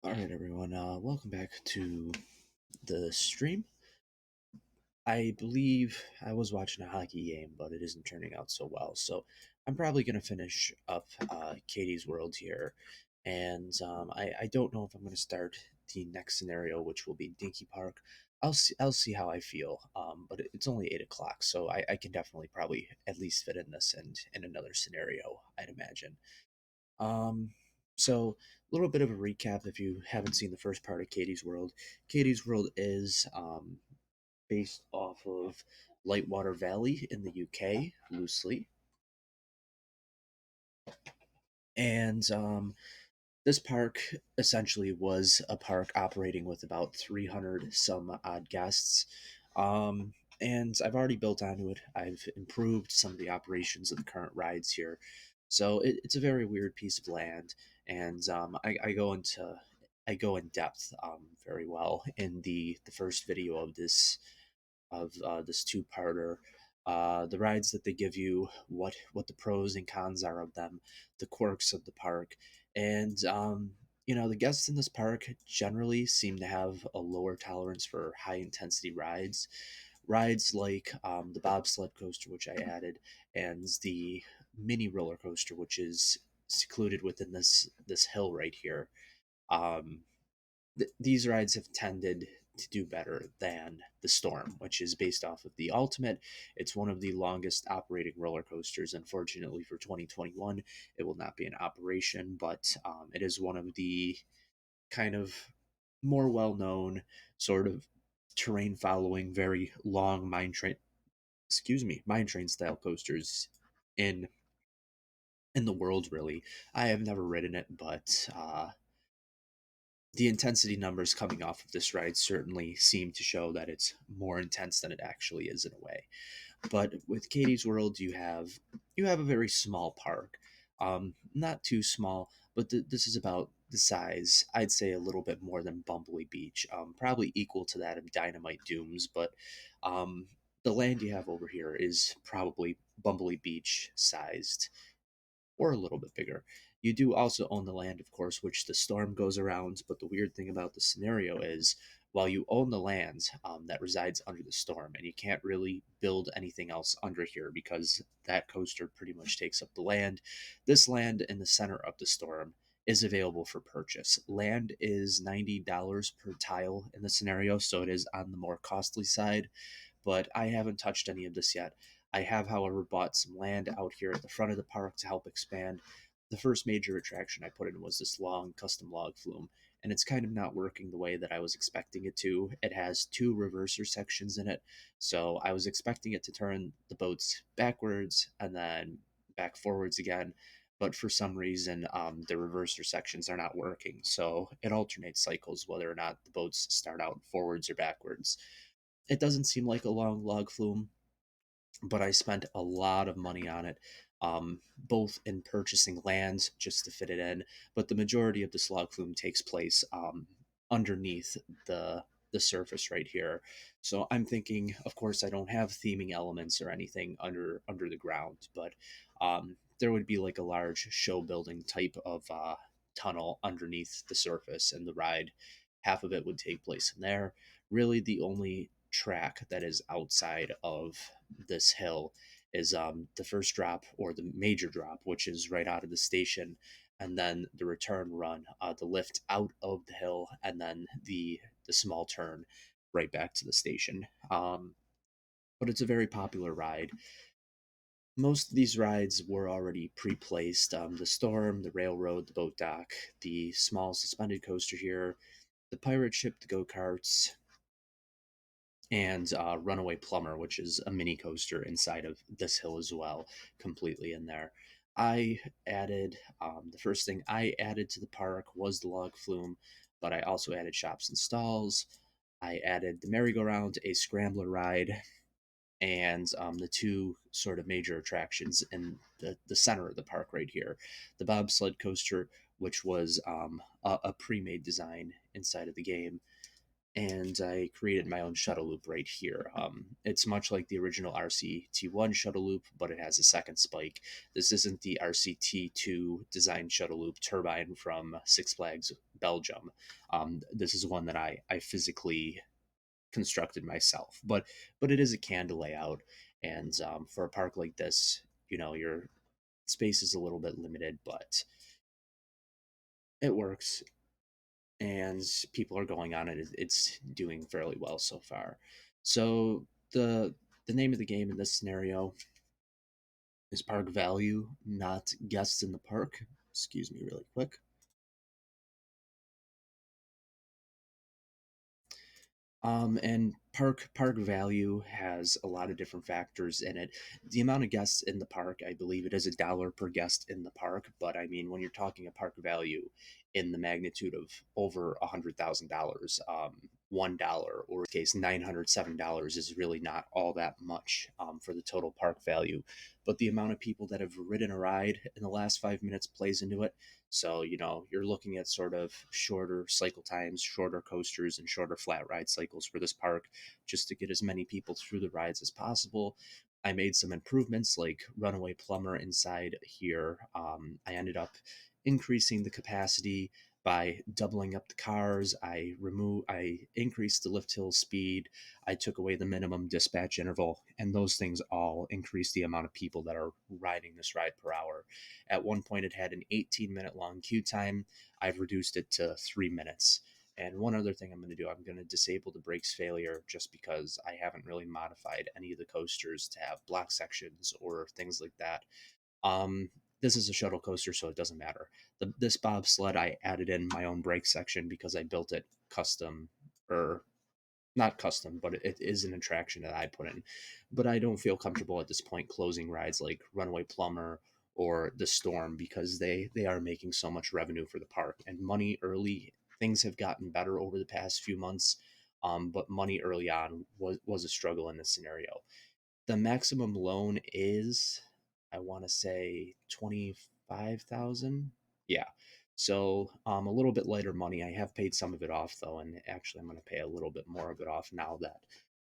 Alright, everyone, welcome back to the stream. I believe I was watching a hockey game, but it isn't turning out so well, so I'm probably going to finish up Katie's World here, and I don't know if I'm going to start the next scenario, which will be Dinky Park. I'll see how I feel, but it's only 8 o'clock, so I can definitely probably at least fit in this and in another scenario, I'd imagine. Um, so a little bit of a recap if you haven't seen the first part of Katie's World. Katie's World is based off of Lightwater Valley in the UK, loosely, and this park essentially was a park operating with about 300 some odd guests. Um, and I've already built onto it. I've improved some of the operations of the current rides here. So it's a very weird piece of land, and I go in depth very well in the first video of this two-parter. The rides that they give you, what the pros and cons are of them, the quirks of the park, and the guests in this park generally seem to have a lower tolerance for high intensity rides. Rides like the bobsled coaster, which I added, and the mini roller coaster, which is secluded within this hill right here. Um, these rides have tended to do better than the Storm, which is based off of the Ultimate. It's one of the longest operating roller coasters. Unfortunately, for 2021, it will not be in operation, but it is one of the kind of more well known sort of terrain following, very long mine train style coasters in the world. Really, I have never ridden it, but the intensity numbers coming off of this ride certainly seem to show that it's more intense than it actually is in a way. But with Katie's World, you have a very small park, not too small, but this is about the size. I'd say a little bit more than Bumblebee Beach, probably equal to that of Dynamite Dooms. But um, the land you have over here is probably Bumblebee Beach sized or a little bit bigger. You do also own the land, of course, which the storm goes around. But the weird thing about the scenario is, while you own the land that resides under the storm, and you can't really build anything else under here because that coaster pretty much takes up the land, this land in the center of the storm is available for purchase. Land is $90 per tile in the scenario, so it is on the more costly side, but I haven't touched any of this yet. I have, however, bought some land out here at the front of the park to help expand. The first major attraction I put in was this long custom log flume, and it's kind of not working the way that I was expecting it to. It has two reverser sections in it, so I was expecting it to turn the boats backwards and then back forwards again. But for some reason, the reverser sections are not working, so it alternates cycles whether or not the boats start out forwards or backwards. It doesn't seem like a long log flume, but I spent a lot of money on it, both in purchasing lands just to fit it in, but the majority of this log flume takes place underneath the surface right here. So I'm thinking, of course, I don't have theming elements or anything under the ground, but there would be like a large show building type of tunnel underneath the surface, and the ride, half of it would take place in there. Really, the only track that is outside of this hill is the first drop, or the major drop, which is right out of the station, and then the return run, the lift out of the hill, and then the small turn right back to the station. But it's a very popular ride. Most of these rides were already pre-placed. The storm, the railroad, the boat dock, the small suspended coaster here, the pirate ship, the go-karts, and Runaway Plumber, which is a mini coaster inside of this hill as well, completely in there. I added the first thing I added to the park was the log flume, but I also added shops and stalls. I added the merry-go-round, a scrambler ride, and the two sort of major attractions in the center of the park right here, the bobsled coaster, which was a pre-made design inside of the game, and I created my own shuttle loop right here. It's much like the original RCT1 shuttle loop, but it has a second spike. This isn't the RCT2 design shuttle loop turbine from Six Flags Belgium. This is one that I physically constructed myself, but it is a canned layout, and for a park like this, your space is a little bit limited, but it works, and people are going on it. It's doing fairly well so far. So the name of the game in this scenario is park value, not guests in the park. Excuse me, really quick. And park value has a lot of different factors in it. The amount of guests in the park, I believe it is $1 per guest in the park. But I mean, when you're talking a park value in the magnitude of over $100,000, $1 or in this case $907 is really not all that much for the total park value. But the amount of people that have ridden a ride in the last 5 minutes plays into it. So, you're looking at sort of shorter cycle times, shorter coasters, and shorter flat ride cycles for this park just to get as many people through the rides as possible. I made some improvements like Runaway Plumber inside here. I ended up increasing the capacity by doubling up the cars. I increased the lift hill speed. I took away the minimum dispatch interval, and those things all increase the amount of people that are riding this ride per hour. At one point, it had an 18-minute long queue time. I've reduced it to 3 minutes. And one other thing I'm going to do, I'm going to disable the brakes failure just because I haven't really modified any of the coasters to have block sections or things like that. Um, this is a shuttle coaster, so it doesn't matter. This bobsled, I added in my own brake section because I built it custom, or not custom, but it is an attraction that I put in. But I don't feel comfortable at this point closing rides like Runaway Plumber or The Storm because they are making so much revenue for the park and money early. Things have gotten better over the past few months, but money early on was a struggle in this scenario. The maximum loan is, I want to say, 25,000. Yeah. So a little bit lighter money. I have paid some of it off though, and actually I'm going to pay a little bit more of it off now that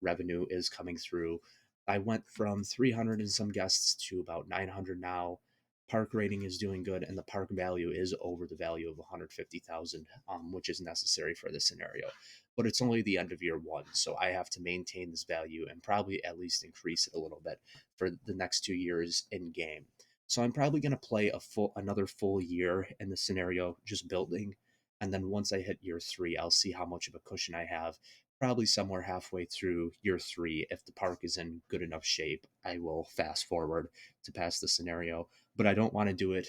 revenue is coming through. I went from 300 and some guests to about 900 now. Park rating is doing good, and the park value is over the value of 150,000, which is necessary for this scenario. But it's only the end of year one, so I have to maintain this value and probably at least increase it a little bit for the next 2 years in game. So I'm probably going to play another full year in the scenario just building, and then once I hit year three, I'll see how much of a cushion I have. Probably somewhere halfway through year three, if the park is in good enough shape, I will fast forward to pass the scenario. But I don't want to do it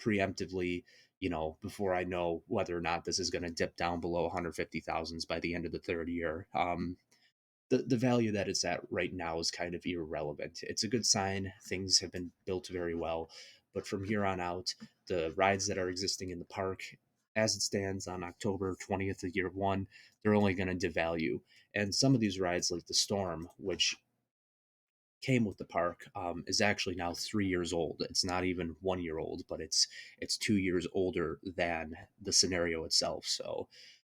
preemptively, before I know whether or not this is going to dip down below 150,000s by the end of the third year. The value that it's at right now is kind of irrelevant. It's a good sign. Things have been built very well. But from here on out, the rides that are existing in the park, as it stands on October 20th of year one, they're only going to devalue. And some of these rides, like the Storm, which came with the park, is actually now 3 years old. It's not even 1 year old, but it's 2 years older than the scenario itself. So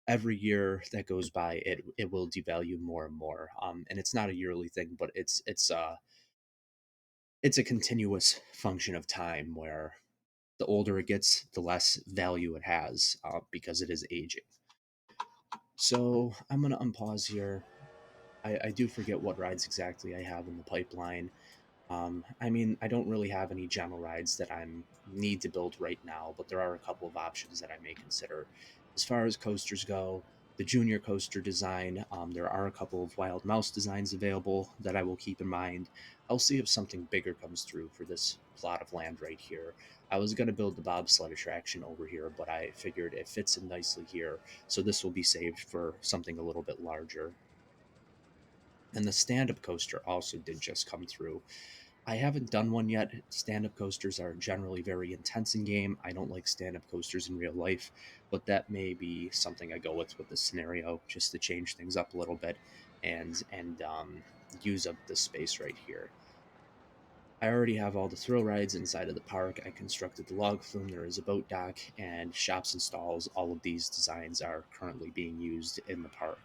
every year that goes by, it will devalue more and more. And it's not a yearly thing, but it's a continuous function of time where the older it gets, the less value it has because it is aging. So I'm gonna unpause here. I do forget what rides exactly I have in the pipeline. I mean, I don't really have any general rides that I need to build right now, but there are a couple of options that I may consider. As far as coasters go, the junior coaster design, there are a couple of Wild Mouse designs available that I will keep in mind. I'll see if something bigger comes through for this plot of land right here. I was going to build the bobsled attraction over here, but I figured it fits in nicely here, so this will be saved for something a little bit larger. And the stand up coaster also did just come through. I haven't done one yet. Stand up coasters are generally very intense in game. I don't like stand up coasters in real life, but that may be something I go with this scenario just to change things up a little bit and use up the space right here. I already have all the thrill rides inside of the park. I constructed the log flume. There is a boat dock and shops and stalls. All of these designs are currently being used in the park.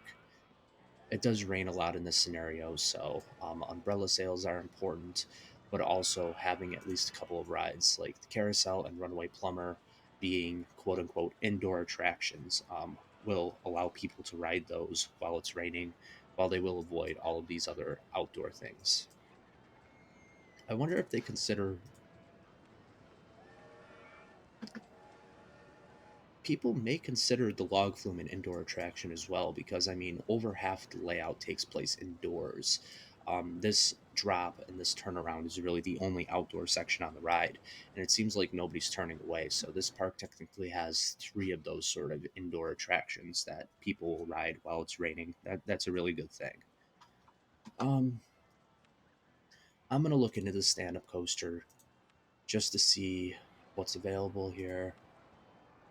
It does rain a lot in this scenario, so umbrella sales are important, but also having at least a couple of rides like the carousel and runaway plumber. being quote unquote indoor attractions, will allow people to ride those while it's raining, while they will avoid all of these other outdoor things. I wonder if they consider people may consider the log flume an indoor attraction as well, because I mean, over half the layout takes place indoors. This drop and this turnaround is really the only outdoor section on the ride, and it seems like nobody's turning away. So this park technically has three of those sort of indoor attractions that people will ride while it's raining. That's a really good thing. Um, I'm gonna look into the stand-up coaster just to see what's available here.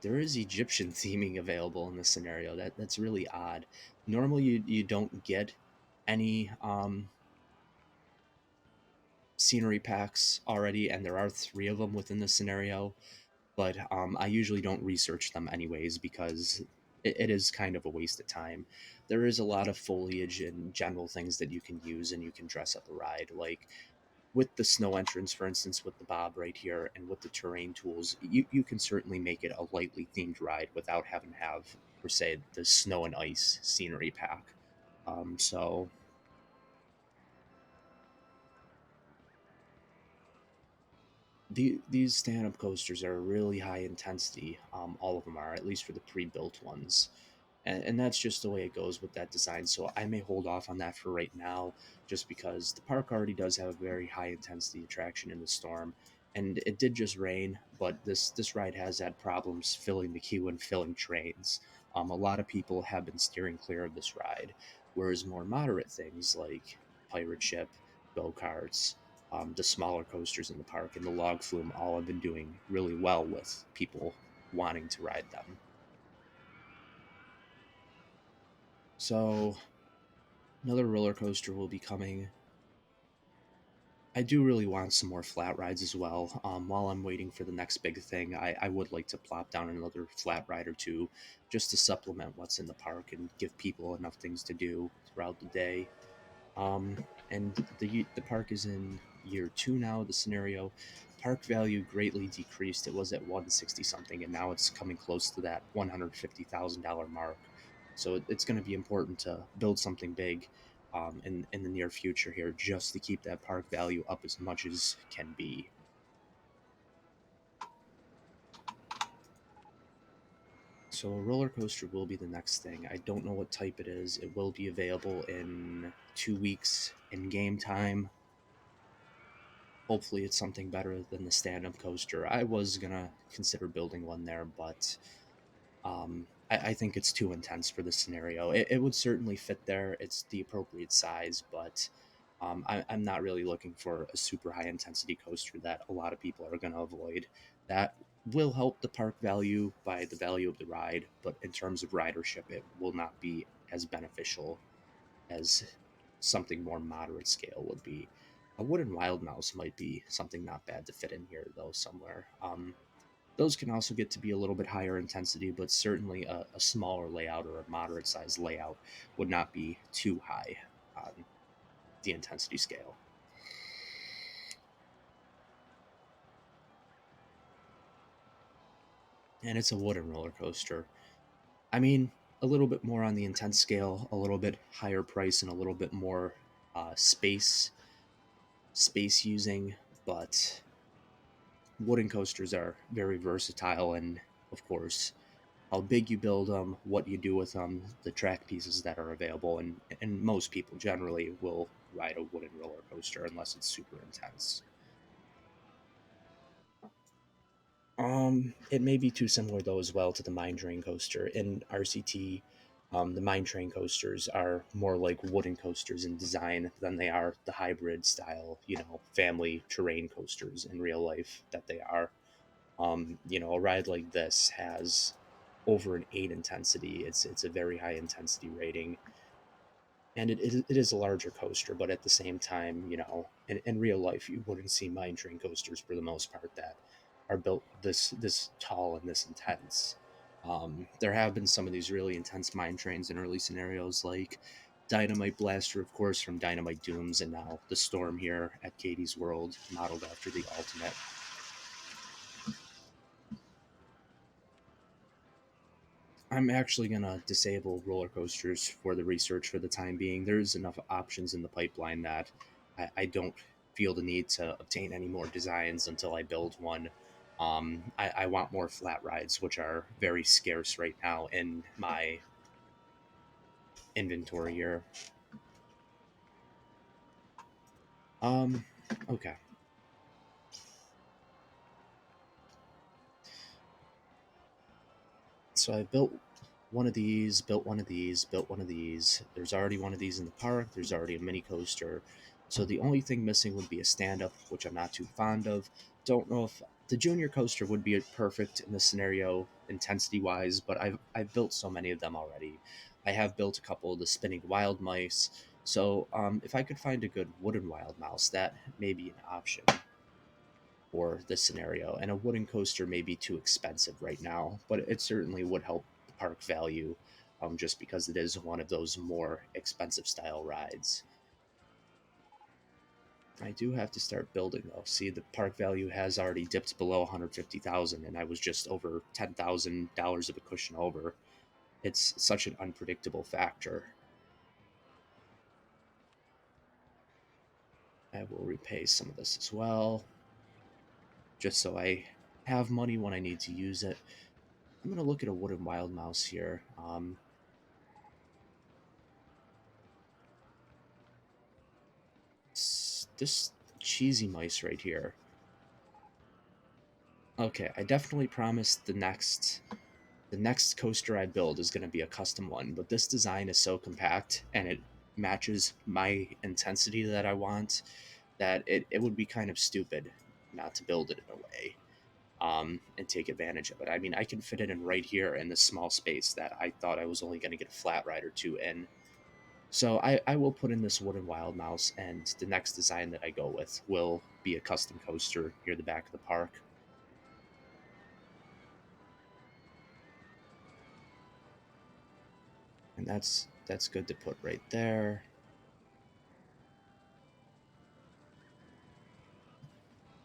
There is Egyptian theming available in this scenario. That's really odd. Normally, you don't get any scenery packs already, and there are three of them within the scenario. But I usually don't research them anyways, because it is kind of a waste of time. There is a lot of foliage and general things that you can use, and you can dress up a ride. Like with the snow entrance, for instance, with the bob right here, and with the terrain tools, you can certainly make it a lightly themed ride without having to have, per se, the snow and ice scenery pack. So these stand-up coasters are really high intensity. All of them are, at least for the pre-built ones, and that's just the way it goes with that design. So I may hold off on that for right now, just because the park already does have a very high intensity attraction in the storm, and it did just rain. But this ride has had problems filling the queue and filling trains. A lot of people have been steering clear of this ride, whereas more moderate things like pirate ship, go karts, the smaller coasters in the park, and the log flume all have been doing really well with people wanting to ride them. So another roller coaster will be coming. I do really want some more flat rides as well. While I'm waiting for the next big thing, I would like to plop down another flat ride or two, just to supplement what's in the park and give people enough things to do throughout the day. And the park is in year two now. The scenario park value greatly decreased. It was at 160 something, and now it's coming close to that $150,000 mark. So it's going to be important to build something big, in the near future here, just to keep that park value up as much as can be. So a roller coaster will be the next thing. I don't know what type it is. It will be available in 2 weeks in game time. Hopefully, it's something better than the stand-up coaster. I was gonna consider building one there, but I think it's too intense for this scenario. It would certainly fit there. It's the appropriate size, but I'm not really looking for a super high intensity coaster that a lot of people are gonna avoid. That will help the park value by the value of the ride, but in terms of ridership, it will not be as beneficial as something more moderate scale would be. A wooden wild mouse might be something not bad to fit in here, though, somewhere. Those can also get to be a little bit higher intensity, but certainly a smaller layout or a moderate sized layout would not be too high on the intensity scale. And it's a wooden roller coaster. I mean, a little bit more on the intense scale, a little bit higher price, and a little bit more space using, but wooden coasters are very versatile, and of course, how big you build them, what you do with them, the track pieces that are available, and most people generally will ride a wooden roller coaster unless it's super intense. It may be too similar though as well to the mine train coaster in RCT. The mine train coasters are more like wooden coasters in design than they are the hybrid style, family terrain coasters in real life that they are. A ride like this has over an 8 intensity. It's a very high intensity rating, and it is a larger coaster, but at the same time, in real life, you wouldn't see mine train coasters for the most part that are built this tall and this intense. There have been some of these really intense mine trains in early scenarios, like Dynamite Blaster, of course, from Dynamite Dooms, and now the Storm here at Katie's World, modeled after the Ultimate. I'm actually gonna disable roller coasters for the research for the time being. There's enough options in the pipeline that I don't feel the need to obtain any more designs until I build one. I want more flat rides, which are very scarce right now in my inventory here. Um, okay. So I built one of these, built one of these, built one of these. There's already one of these in the park. There's already a mini coaster. So the only thing missing would be a stand up, which I'm not too fond of. Don't know if the junior coaster would be perfect in this scenario, intensity wise, but I've built so many of them already. I have built a couple of the spinning wild mice. So if I could find a good wooden wild mouse, that may be an option for this scenario. And a wooden coaster may be too expensive right now, but it certainly would help the park value, just because it is one of those more expensive style rides. I do have to start building though. See, the park value has already dipped below 150,000, and I was just over $10,000 of a cushion over. It's such an unpredictable factor. I will repay some of this as well, just so I have money when I need to use it. I'm gonna look at a wooden wild mouse here. This cheesy mice right here. Okay, I definitely promised the next coaster I build is going to be a custom one, but this design is so compact and it matches my intensity that I want that it would be kind of stupid not to build it in a way, and take advantage of it. I mean, I can fit it in right here in this small space that I thought I was only going to get a flat ride or two in. So I will put in this wooden wild mouse, and the next design that I go with will be a custom coaster near the back of the park. And that's good to put right there.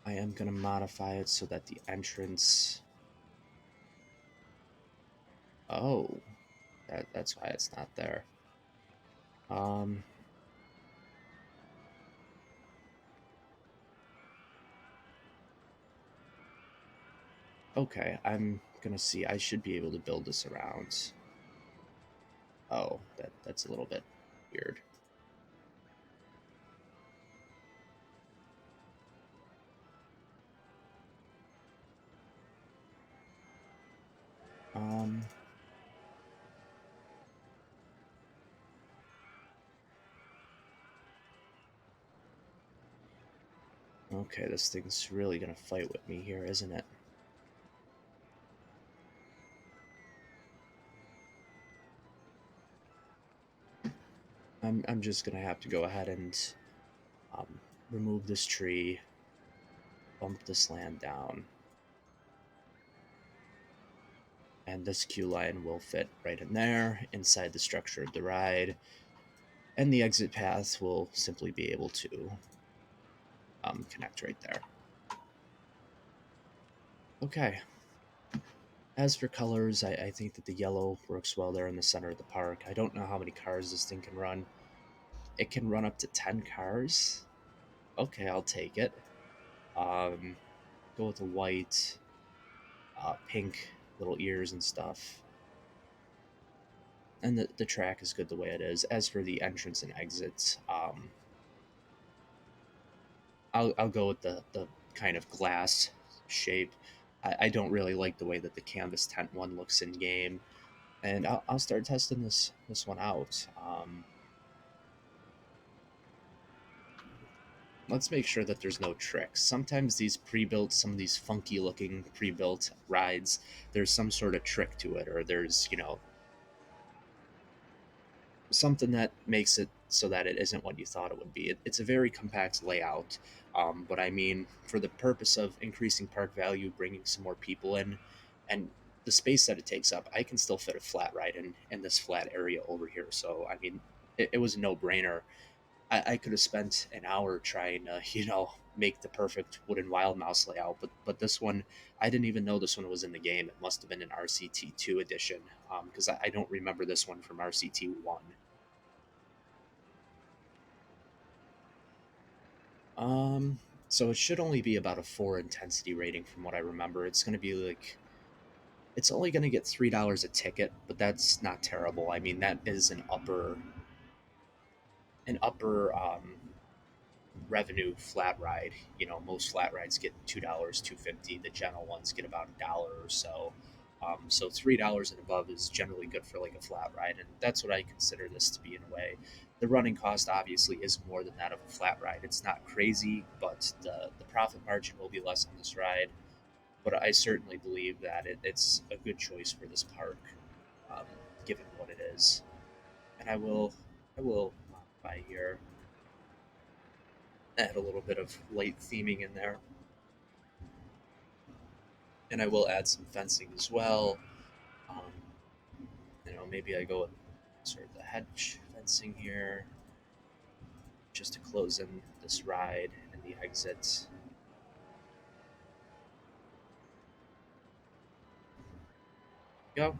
I am gonna modify it so that the entrance. Oh, that's why it's not there. Um, okay, I'm gonna see. I should be able to build this around. Oh, that's a little bit weird. Um, okay, this thing's really gonna fight with me here, isn't it? I'm just gonna have to go ahead and um, remove this tree, bump this land down, and this queue line will fit right in there inside the structure of the ride, and the exit path will simply be able to connect right there. Okay. As for colors, I think that the yellow works well there in the center of the park. I don't know how many cars this thing can run. It can run up to 10 cars. Okay, I'll take it. Um, go with the white, pink little ears and stuff. And the track is good the way it is. As for the entrance and exits, I'll go with the kind of glass shape. I don't really like the way that the canvas tent one looks in game, and I'll start testing this one out. Let's make sure that there's no tricks. Sometimes these pre-built, some of these funky looking pre-built rides, there's some sort of trick to it, or there's something that makes it so that it isn't what you thought it would be. It's a very compact layout, but I mean, for the purpose of increasing park value, bringing some more people in, and the space that it takes up, I can still fit a flat ride in this flat area over here. So I mean, it was a no brainer. I could have spent an hour trying to make the perfect wooden wild mouse layout. But this one, I didn't even know this one was in the game. It must have been an RCT2 edition, because I don't remember this one from RCT1. Um, so it should only be about a 4 intensity rating from what I remember. It's going to be like it's only going to get $3 a ticket, but that's not terrible. I mean, that is an upper revenue flat ride. You know, most flat rides get $2, 250. The general ones get about $1 or so. So $3 and above is generally good for like a flat ride, and that's what I consider this to be in a way. The running cost obviously is more than that of a flat ride. It's not crazy, but the profit margin will be less on this ride. But I certainly believe that it's a good choice for this park, um, given what it is. And I will modify here, add a little bit of light theming in there, and I will add some fencing as well. Um, maybe I go with sort of the hedge fencing here, just to close in this ride and the exit. Go.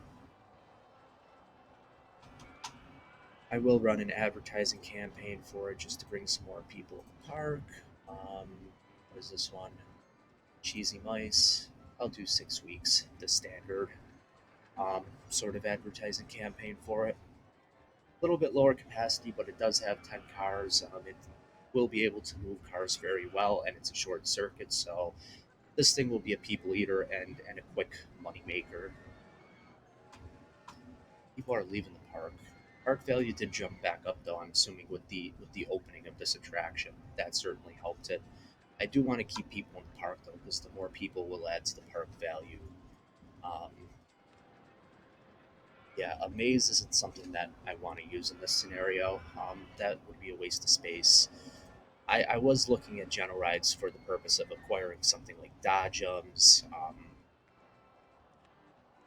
I will run an advertising campaign for it just to bring some more people to the park. Um, what is this one? Cheesy mice. I'll do 6 weeks, the standard sort of advertising campaign for it. A little bit lower capacity, but it does have 10 cars. It will be able to move cars very well, and it's a short circuit, so this thing will be a people eater and a quick money maker. People are leaving the park. Park value did jump back up though. I'm assuming with the opening of this attraction, that certainly helped it. I do want to keep people in the park though, because the more people will add to the park value. Um, yeah, a maze isn't something that I want to use in this scenario. That would be a waste of space. I was looking at general rides for the purpose of acquiring something like Dodgems.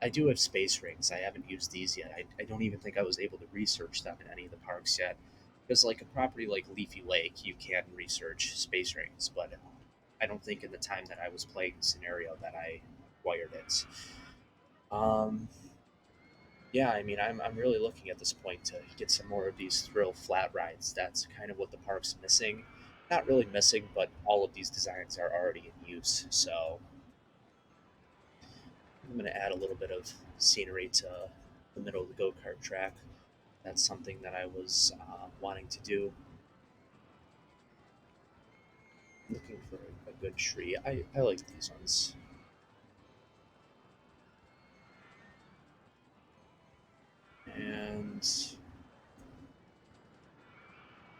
I do have space rings. I haven't used these yet. I don't even think I was able to research them in any of the parks yet. Because, like a property like Leafy Lake, you can research space rings, but I don't think in the time that I was playing the scenario that I acquired it. Um, yeah, I mean, I'm really looking at this point to get some more of these thrill flat rides. That's kind of what the park's missing. Not really missing, but all of these designs are already in use. So I'm going to add a little bit of scenery to the middle of the go kart track. That's something that I was wanting to do. Looking for a good tree. I like these ones. And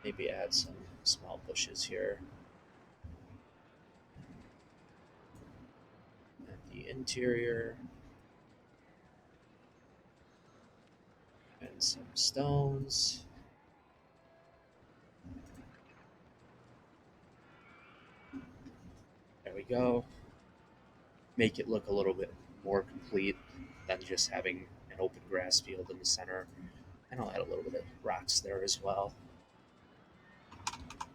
maybe add some small bushes here. And the interior. And some stones. There we go. Make it look a little bit more complete than just having an open grass field in the center. And I'll add a little bit of rocks there as well.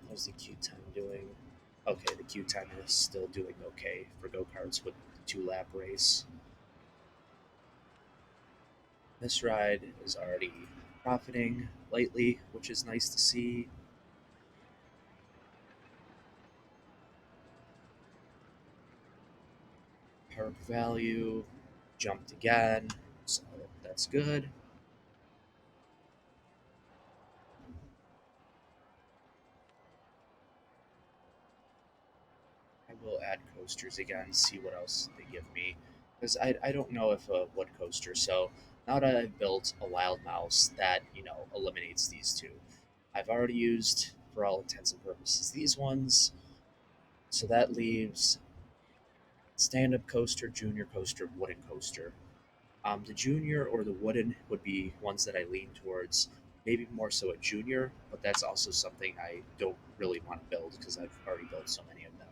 How's the queue time doing? Okay, the queue time is still doing okay for go karts with the 2 lap race. This ride is already profiting lately, which is nice to see. Park value jumped again, so that's good. I will add coasters again, see what else they give me. Because I don't know if what coaster. So now that I've built a wild mouse, that eliminates these two. I've already used, for all intents and purposes, these ones. So that leaves stand-up coaster, junior coaster, wooden coaster. The junior or the wooden would be ones that I lean towards. Maybe more so a junior, but that's also something I don't really want to build because I've already built so many of them.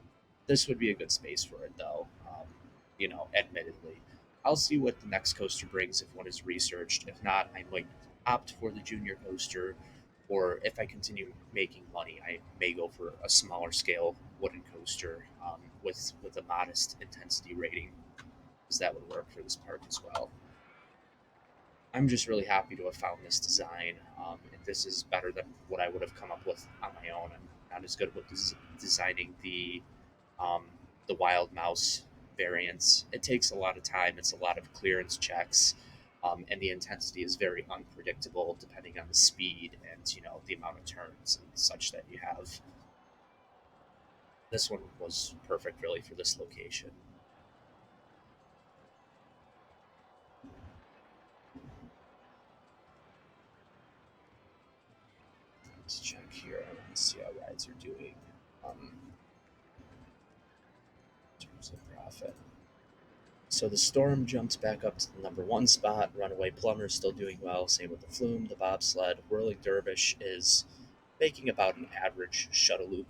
This would be a good space for it, though. Admittedly, I'll see what the next coaster brings if one is researched. If not, I might opt for the junior coaster, or if I continue making money, I may go for a smaller scale wooden coaster with a modest intensity rating, because that would work for this park as well. I'm just really happy to have found this design. This is better than what I would have come up with on my own. I'm not as good with designing um, the wild mouse variants. It takes a lot of time. It's a lot of clearance checks, and the intensity is very unpredictable depending on the speed and the amount of turns and such that you have. This one was perfect, really, for this location. Let's check here. I want to see how rides are doing in terms of profit. So the Storm jumps back up to the number one spot. Runaway Plumber still doing well. Same with the Flume, the Bobsled. Whirling Dervish is making about an average shuttle loop.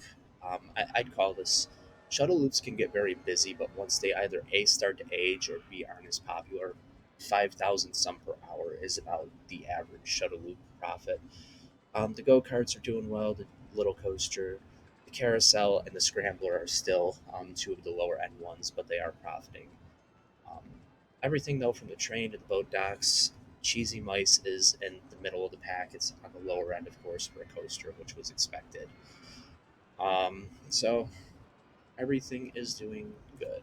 I'd call this shuttle loops can get very busy, but once they either A start to age or B aren't as popular, 5,000 some per hour is about the average shuttle loop profit. The go karts are doing well. The little coaster, the carousel, and the scrambler are still two of the lower end ones, but they are profiting. Um, Everything though, from the train to the boat docks, Cheesy Mice is in the middle of the pack. It's on the lower end, of course, for a coaster, which was expected. So everything is doing good.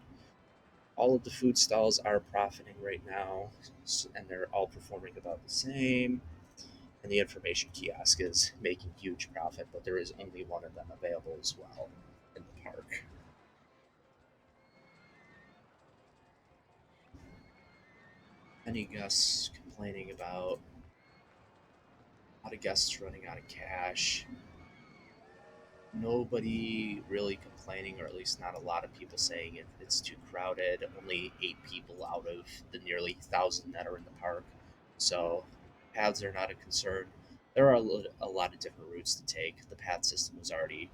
All of the food stalls are profiting right now, and they're all performing about the same. And the information kiosk is making huge profit, but there is only one of them available as well in the park. Any guests complaining about a lot of guests running out of cash? Nobody really complaining, or at least not a lot of people saying it's too crowded. Only 8 people out of the nearly 1,000 that are in the park. So paths are not a concern. There are a lot of different routes to take. The path system was already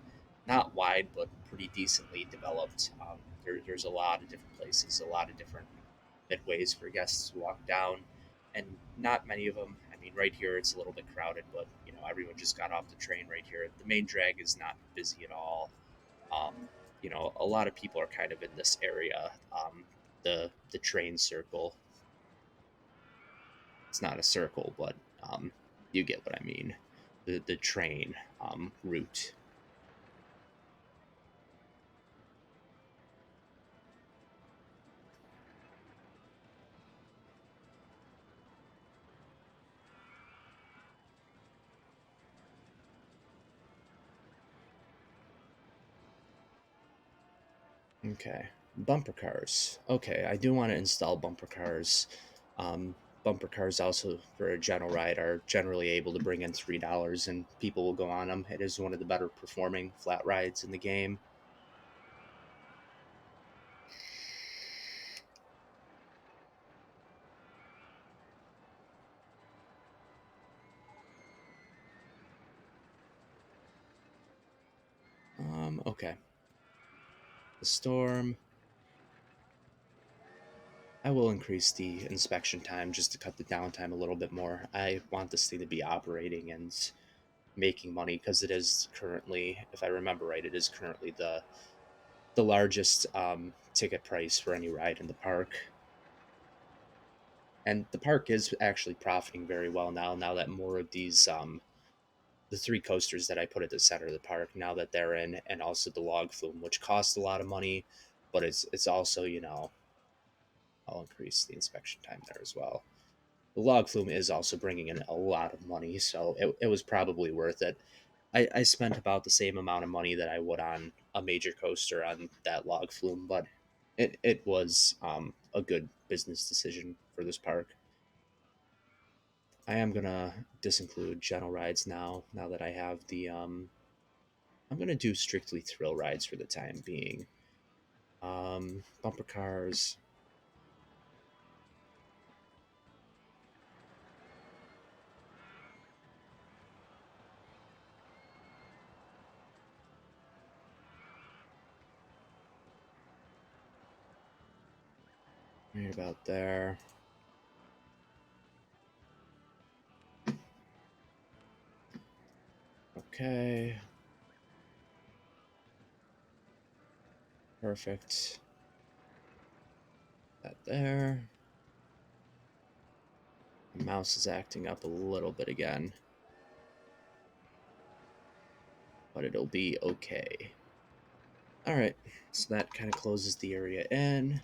not wide, but pretty decently developed. There's a lot of different places, a lot of different midways for guests to walk down, and not many of them. I mean, right here it's a little bit crowded, but everyone just got off the train right here. The main drag is not busy at all. Um, a lot of people are kind of in this area. The train circle. It's not a circle, but you get what I mean. The train route. Okay. Bumper cars. Okay, I do want to install bumper cars. Um, Bumper cars also for a general ride are generally able to bring in $3 and people will go on them. It is one of the better performing flat rides in the game. Okay. The Storm. I will increase the inspection time just to cut the downtime a little bit more. I want this thing to be operating and making money because it is currently, if I remember right, it is currently the largest ticket price for any ride in the park. And the park is actually profiting very well now. Now that more of these, the three coasters that I put at the center of the park, now that they're in, and also the log flume, which costs a lot of money, but it's also I'll increase the inspection time there as well. The log flume is also bringing in a lot of money, so it was probably worth it. I spent about the same amount of money that I would on a major coaster on that log flume, but it was a good business decision for this park. I am gonna disinclude general rides now. Now that I have the I'm gonna do strictly thrill rides for the time being. Bumper cars. Right about there. Okay. Perfect. That there. The mouse is acting up a little bit again, but it'll be okay. All right, so that kind of closes the area in.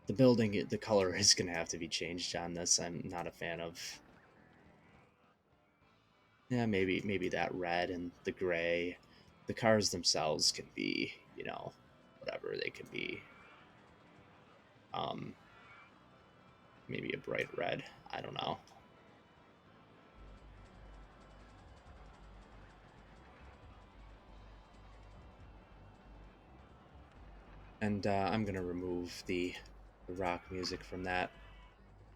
The building, the color is going to have to be changed on this. I'm not a fan of. Yeah, maybe that red and the gray. The cars themselves can be, whatever they can be. Um, maybe a bright red. I don't know. And I'm gonna remove the rock music from that.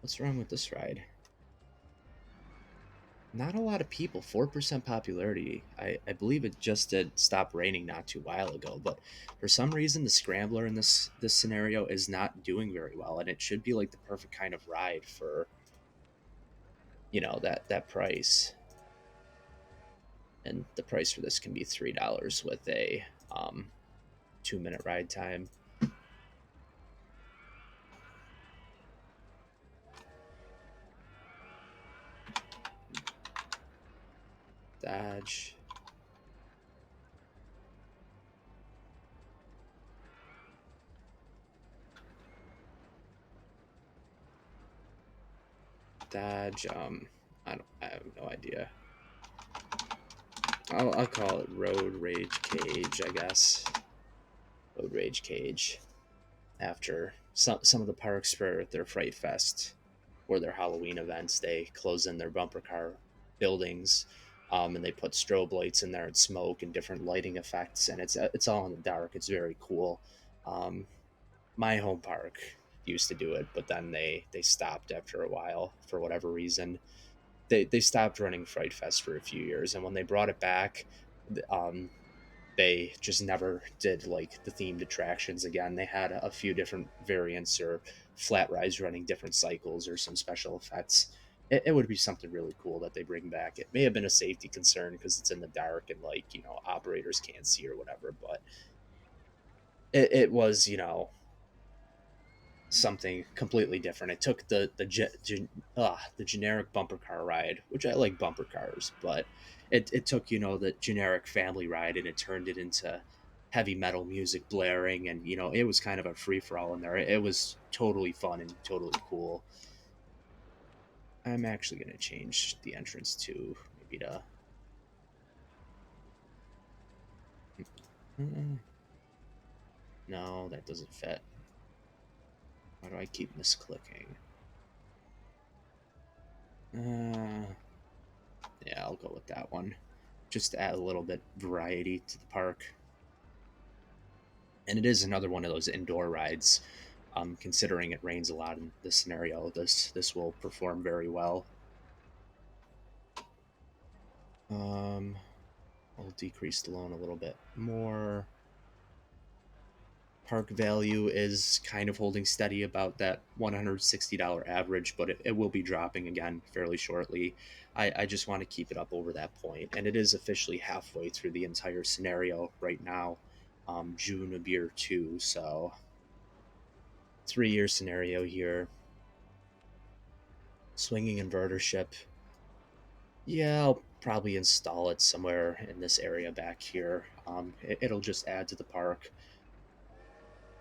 What's wrong with this ride? Not a lot of people. 4% popularity. I believe it just did stop raining not too while ago, but for some reason the scrambler in this scenario is not doing very well, and it should be like the perfect kind of ride for that price. And the price for this can be $3 with a 2-minute ride time. Dodge. Dodge. I have no idea. I'll call it Road Rage Cage, I guess. Road Rage Cage. After some of the parks for their Fright Fest or their Halloween events, they close in their bumper car buildings, and they put strobe lights in there and smoke and different lighting effects, and it's all in the dark. It's very cool. Um, my home park used to do it, but then they stopped after a while for whatever reason. They stopped running Fright Fest for a few years, and when they brought it back, um, they just never did like the themed attractions again. They had a few different variants or flat rides running different cycles or some special effects. It would be something really cool that they bring back. It may have been a safety concern because it's in the dark and like operators can't see or whatever, but it was something completely different. It took the generic bumper car ride, which I like bumper cars, but it took the generic family ride and it turned it into heavy metal music blaring, and it was kind of a free for all in there. It was totally fun and totally cool. I'm actually gonna change the entrance to maybe to. No, that doesn't fit. Why do I keep misclicking? Uh, yeah, I'll go with that one. Just to add a little bit variety to the park. And it is another one of those indoor rides. Considering it rains a lot in this scenario, this will perform very well. Um, I'll decrease the loan a little bit more. Park value is kind of holding steady about that $160 average, but it will be dropping again fairly shortly. I just want to keep it up over that point, and it is officially halfway through the entire scenario right now, June of year 2, so 3-year scenario here. Swinging inverter ship. Yeah, I'll probably install it somewhere in this area back here. It'll just add to the park.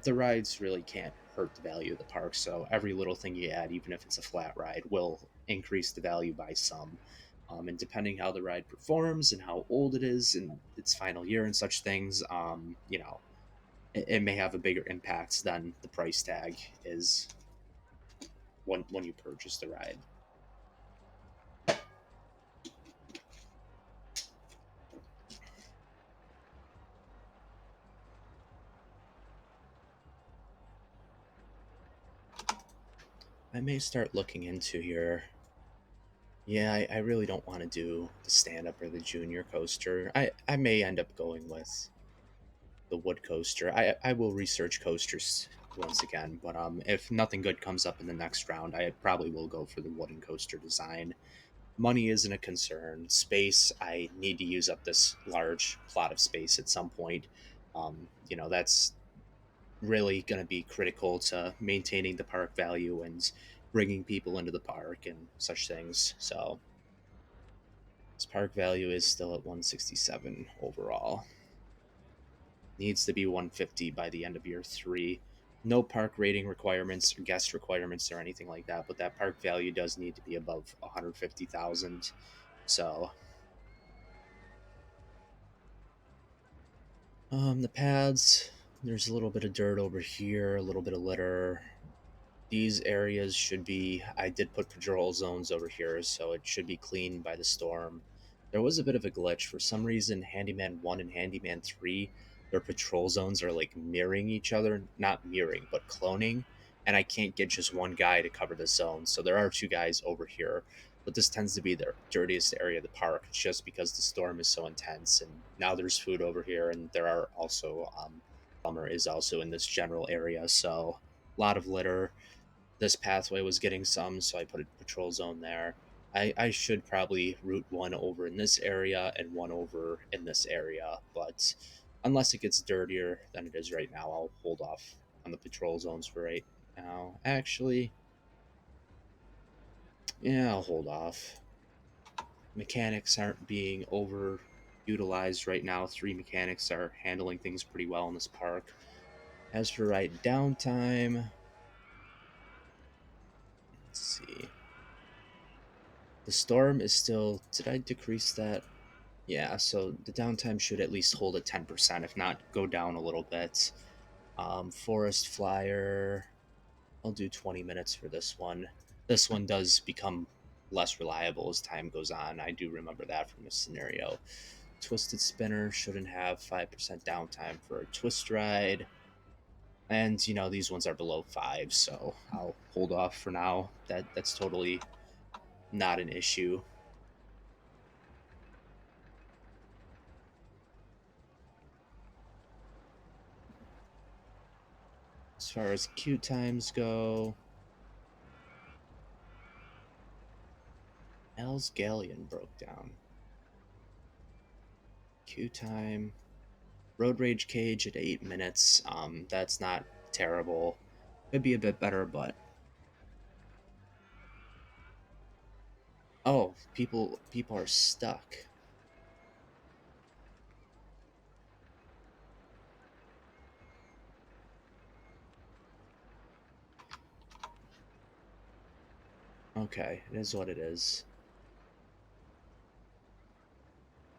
The rides really can't hurt the value of the park, so every little thing you add, even if it's a flat ride, will increase the value by some. And depending how the ride performs and how old it is in its final year and such things, it may have a bigger impact than the price tag is when you purchase the ride. I may start looking into here. Yeah, I really don't want to do the stand up or the junior coaster. I may end up going with the wood coaster. I will research coasters once again, but if nothing good comes up in the next round, I probably will go for the wooden coaster design. money isn't a concern. Space, I need to use up this large plot of space at some point. That's really going to be critical to maintaining the park value and bringing people into the park and such things. So this park value is still at 167 overall. Needs to be 150 by the end of year 3. No park rating requirements or guest requirements or anything like that, but that park value does need to be above 150,000. So the pads, there's a little bit of dirt over here, a little bit of litter. These areas should be, I did put patrol zones over here, so it should be cleaned by the storm. There was a bit of a glitch. For some reason, Handyman 1 and Handyman 3, their patrol zones are like mirroring each other. Not mirroring, but cloning. And I can't get just one guy to cover the zone. So there are two guys over here. But this tends to be the dirtiest area of the park. It's just because the storm is so intense. And now there's food over here, and there are also, plumber is also in this general area. So a lot of litter. This pathway was getting some, so I put a patrol zone there. I should probably route one over in this area and one over in this area, but unless it gets dirtier than it is right now, I'll hold off on the patrol zones for right now. Actually, yeah, I'll hold off. Mechanics aren't being overutilized right now. 3 mechanics are handling things pretty well in this park. As for right downtime, let's see. The storm is still. Did I decrease that? Yeah, so the downtime should at least hold at 10%, if not go down a little bit. Forest Flyer, I'll do 20 minutes for this one. This one does become less reliable as time goes on. I do remember that from this scenario. Twisted Spinner shouldn't have 5% downtime for a twist ride. And these ones are below 5, so I'll hold off for now. That's totally not an issue. As far as queue times go, Al's Galleon broke down. Queue time. Road Rage Cage at 8 minutes. That's not terrible. Could be a bit better, but oh, people are stuck. Okay, it is what it is.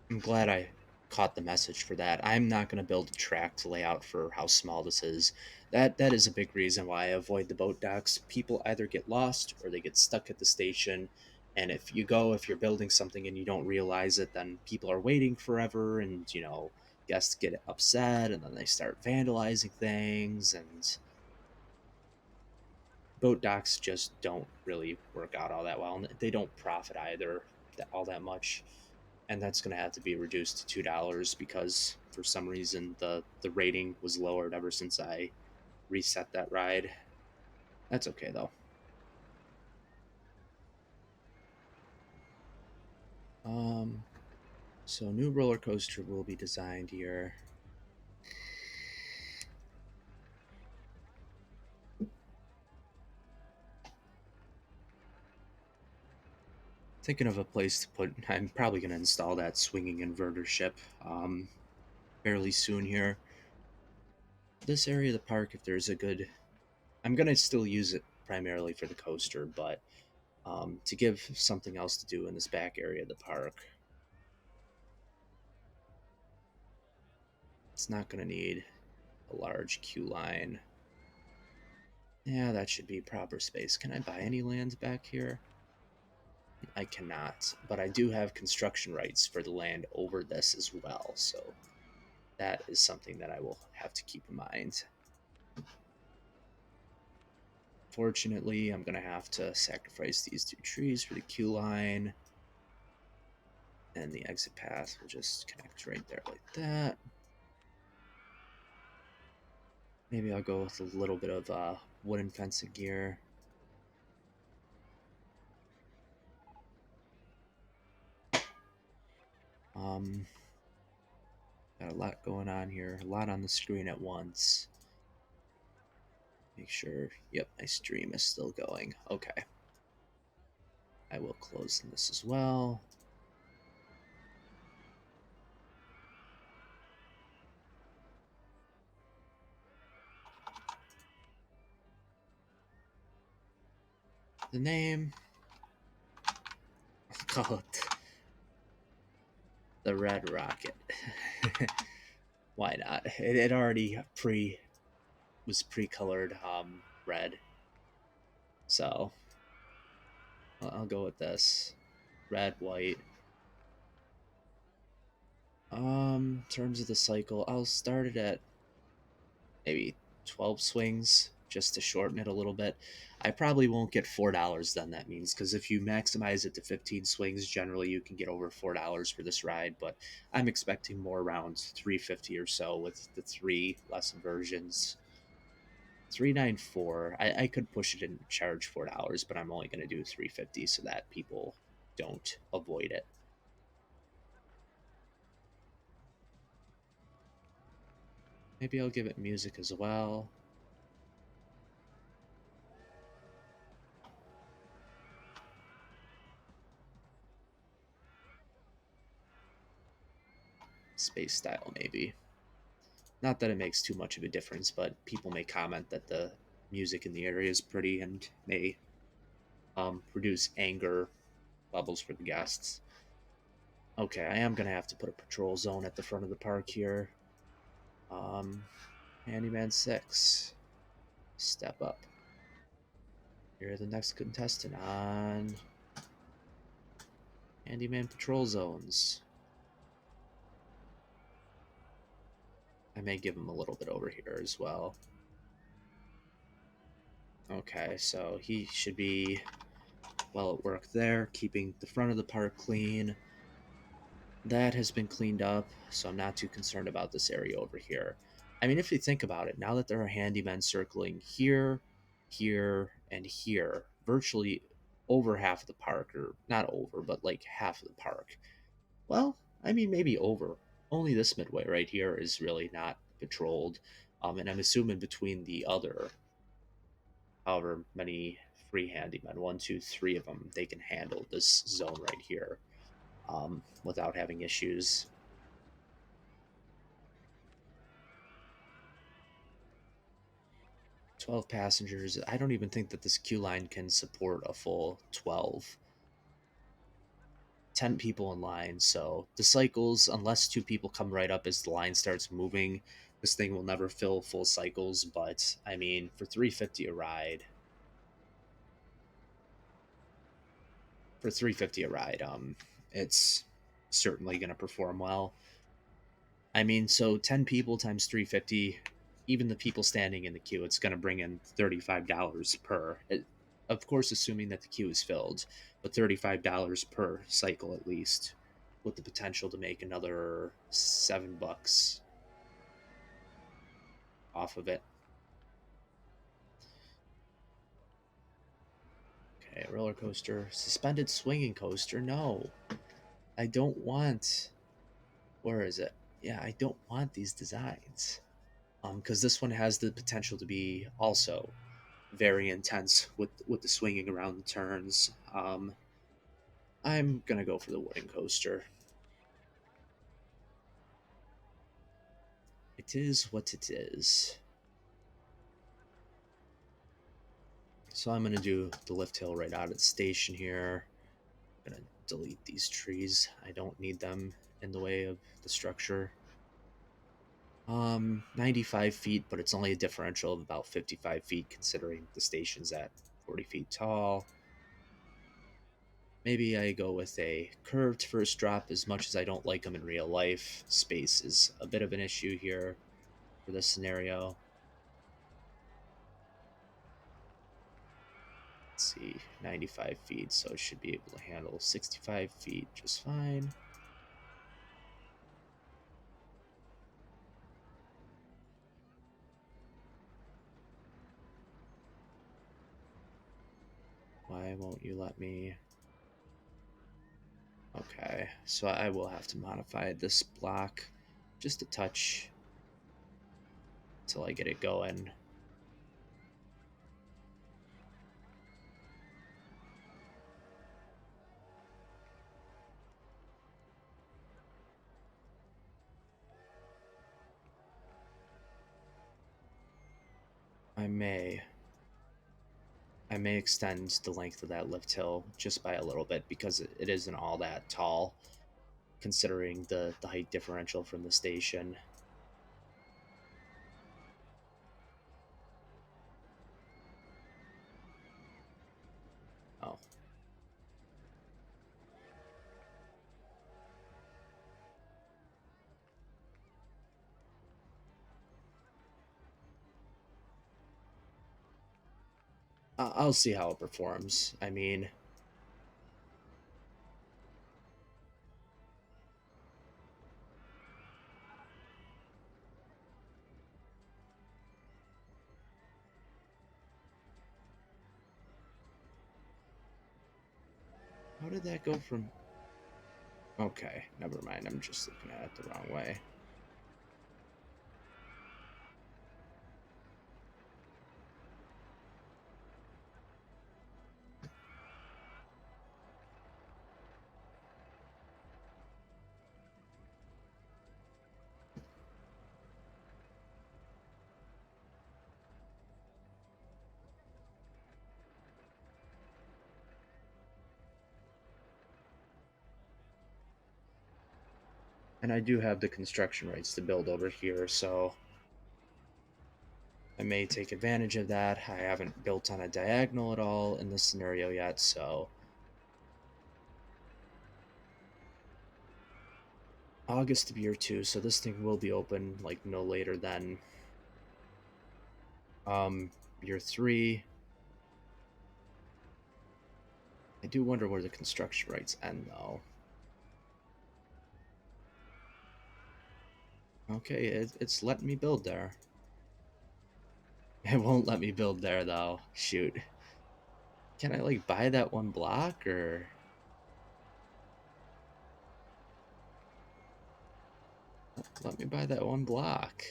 I'm glad I caught the message for that. I'm not going to build a tracked layout for how small this is. That is a big reason why I avoid the boat docks. People either get lost or they get stuck at the station. And if you're building something and you don't realize it, then people are waiting forever, and guests get upset, and then they start vandalizing things, and boat docks just don't really work out all that well, and they don't profit either all that much. And that's going to have to be reduced to $2 because for some reason the rating was lowered ever since I reset that ride. That's okay though. Um, so new roller coaster will be designed here. Thinking of a place to put. I'm probably going to install that swinging inverter ship fairly soon here. This area of the park, if there's a good, I'm going to still use it primarily for the coaster, but to give something else to do in this back area of the park. It's not going to need a large queue line. Yeah, that should be proper space. Can I buy any land back here? I cannot, but I do have construction rights for the land over this as well, so that is something that I will have to keep in mind. Fortunately, I'm going to have to sacrifice these 2 trees for the queue line, and the exit path will just connect right there like that. Maybe I'll go with a little bit of wooden fencing here. Um, got a lot going on here, a lot on the screen at once. Make sure, yep, my stream is still going. Okay. I will close this as well. The name, I'll call it the Red Rocket. Why not? It already was pre-colored red, so I'll go with this. Red, white. In terms of the cycle, I'll start it at maybe 12 swings just to shorten it a little bit. I probably won't get $4 then, that means, because if you maximize it to 15 swings, generally you can get over $4 for this ride, but I'm expecting more around 350 or so with the three lesson versions. 394. I could push it and charge $4, but I'm only going to do 350 so that people don't avoid it. Maybe I'll give it music as well. Space style, maybe. Not that it makes too much of a difference, but people may comment that the music in the area is pretty and may produce anger bubbles for the guests. Okay, I am going to have to put a patrol zone at the front of the park here. Handyman 6. Step up. You're the next contestant on Handyman Patrol Zones. I may give him a little bit over here as well. Okay, so he should be well at work there, keeping the front of the park clean. That has been cleaned up, so I'm not too concerned about this area over here. I mean, if you think about it, now that there are handymen circling here, here, and here, virtually over half of the park, or not over, but like half of the park. Well, I mean, maybe over. Only this midway right here is really not patrolled. And I'm assuming between the other, however many free handymen, one, two, three of them, they can handle this zone right here without having issues. 12 passengers. I don't even think that this queue line can support a full 12. 10 people in line, so the cycles, unless two people come right up as the line starts moving, this thing will never fill full cycles. But I mean, for 350 a ride, it's certainly going to perform well. I mean, so 10 people times 350, even the people standing in the queue, it's going to bring in $35 per. Of course, assuming that the queue is filled, but $35 per cycle at least, with the potential to make another $7 off of it. Okay, roller coaster, suspended swinging coaster. No, I don't want. Where is it? Yeah, I don't want these designs. Because this one has the potential to be also very intense with the swinging around the turns. I'm gonna go for the wooden coaster. It is what it is. So I'm gonna do the lift hill right out of the station here. I'm gonna delete these trees. I don't need them in the way of the structure. 95 feet, but it's only a differential of about 55 feet considering the station's at 40 feet tall. Maybe I go with a curved first drop. As much as I don't like them in real life, space is a bit of an issue here for this scenario. Let's see, 95 feet, so it should be able to handle 65 feet just fine. Why won't you let me? Okay, so I will have to modify this block just a touch till I get it going. I may I may extend the length of that lift hill just by a little bit because it isn't all that tall considering the height differential from the station. Oh, I'll see how it performs. I mean, how did that go from? Okay, never mind. I'm just looking at it the wrong way. And I do have the construction rights to build over here, so I may take advantage of that. I haven't built on a diagonal at all in this scenario yet, so August of year two, so this thing will be open like no later than um year three. I do wonder where the construction rights end though. Okay, it's letting me build there. It won't let me build there though. Shoot. Can I like buy that one block or let me buy that one block?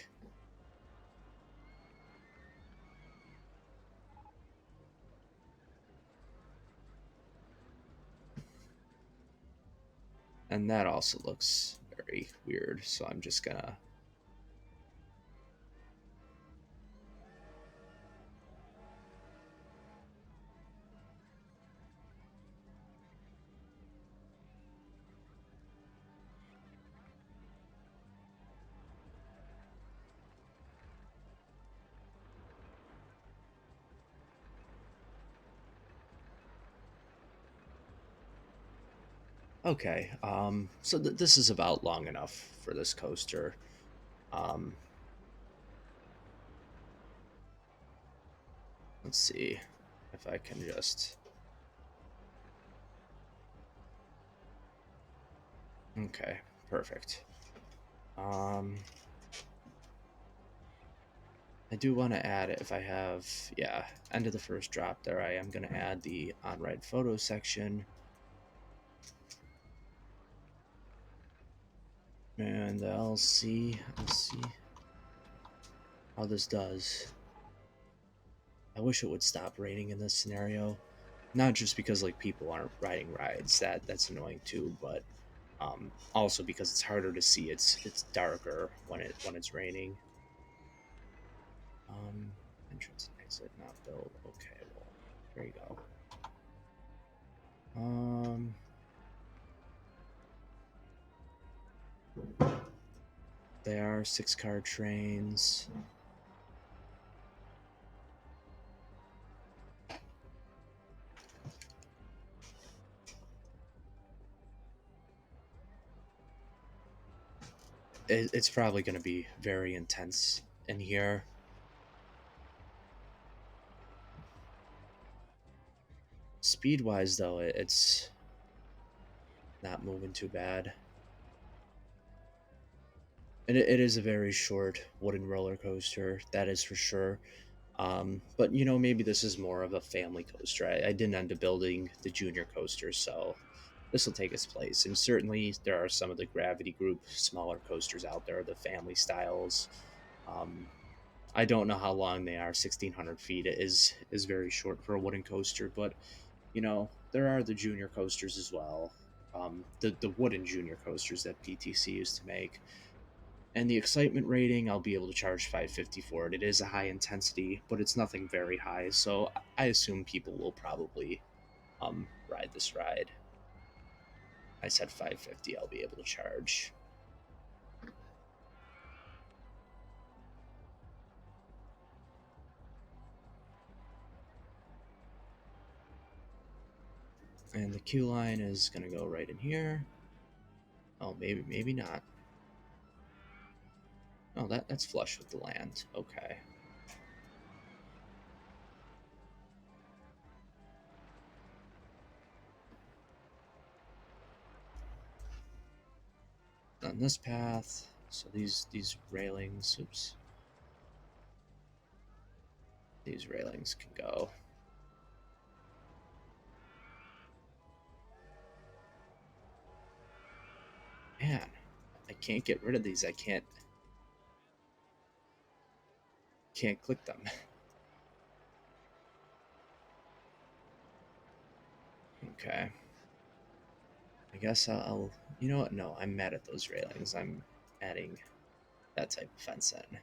And that also looks very weird, so I'm just gonna. Okay, so this is about long enough for this coaster. Um, let's see if I can just. Okay, perfect. Um, I do want to add if I have, yeah, end of the first drop there. I am going to add the on-ride photo section and I'll see. Let's see how this does. I wish it would stop raining in this scenario, not just because like people aren't riding rides. That's annoying too, but also because it's harder to see. It's darker when it's raining. Um, entrance and exit not built. Okay, well there you go. Um, they are 6-car trains. It's probably going to be very intense in here. Speed wise, though, it's not moving too bad. And it is a very short wooden roller coaster, that is for sure. But maybe this is more of a family coaster. I didn't end up building the junior coaster, so this will take its place. And certainly there are some of the Gravity Group smaller coasters out there, the family styles. Um, I don't know how long they are. 1,600 feet is very short for a wooden coaster, but there are the junior coasters as well. The wooden junior coasters that PTC used to make. And the excitement rating, I'll be able to charge 550 for it. It is a high intensity, but it's nothing very high, so I assume people will probably ride this ride. I said 550 I'll be able to charge. And the queue line is gonna go right in here. Oh, maybe not. Oh, that's flush with the land. Okay. On this path, so these railings, oops, these railings can go. Man, I can't get rid of these. I can't click them. Okay. I guess I'll. You know what? No, I'm mad at those railings. I'm adding that type of fence in.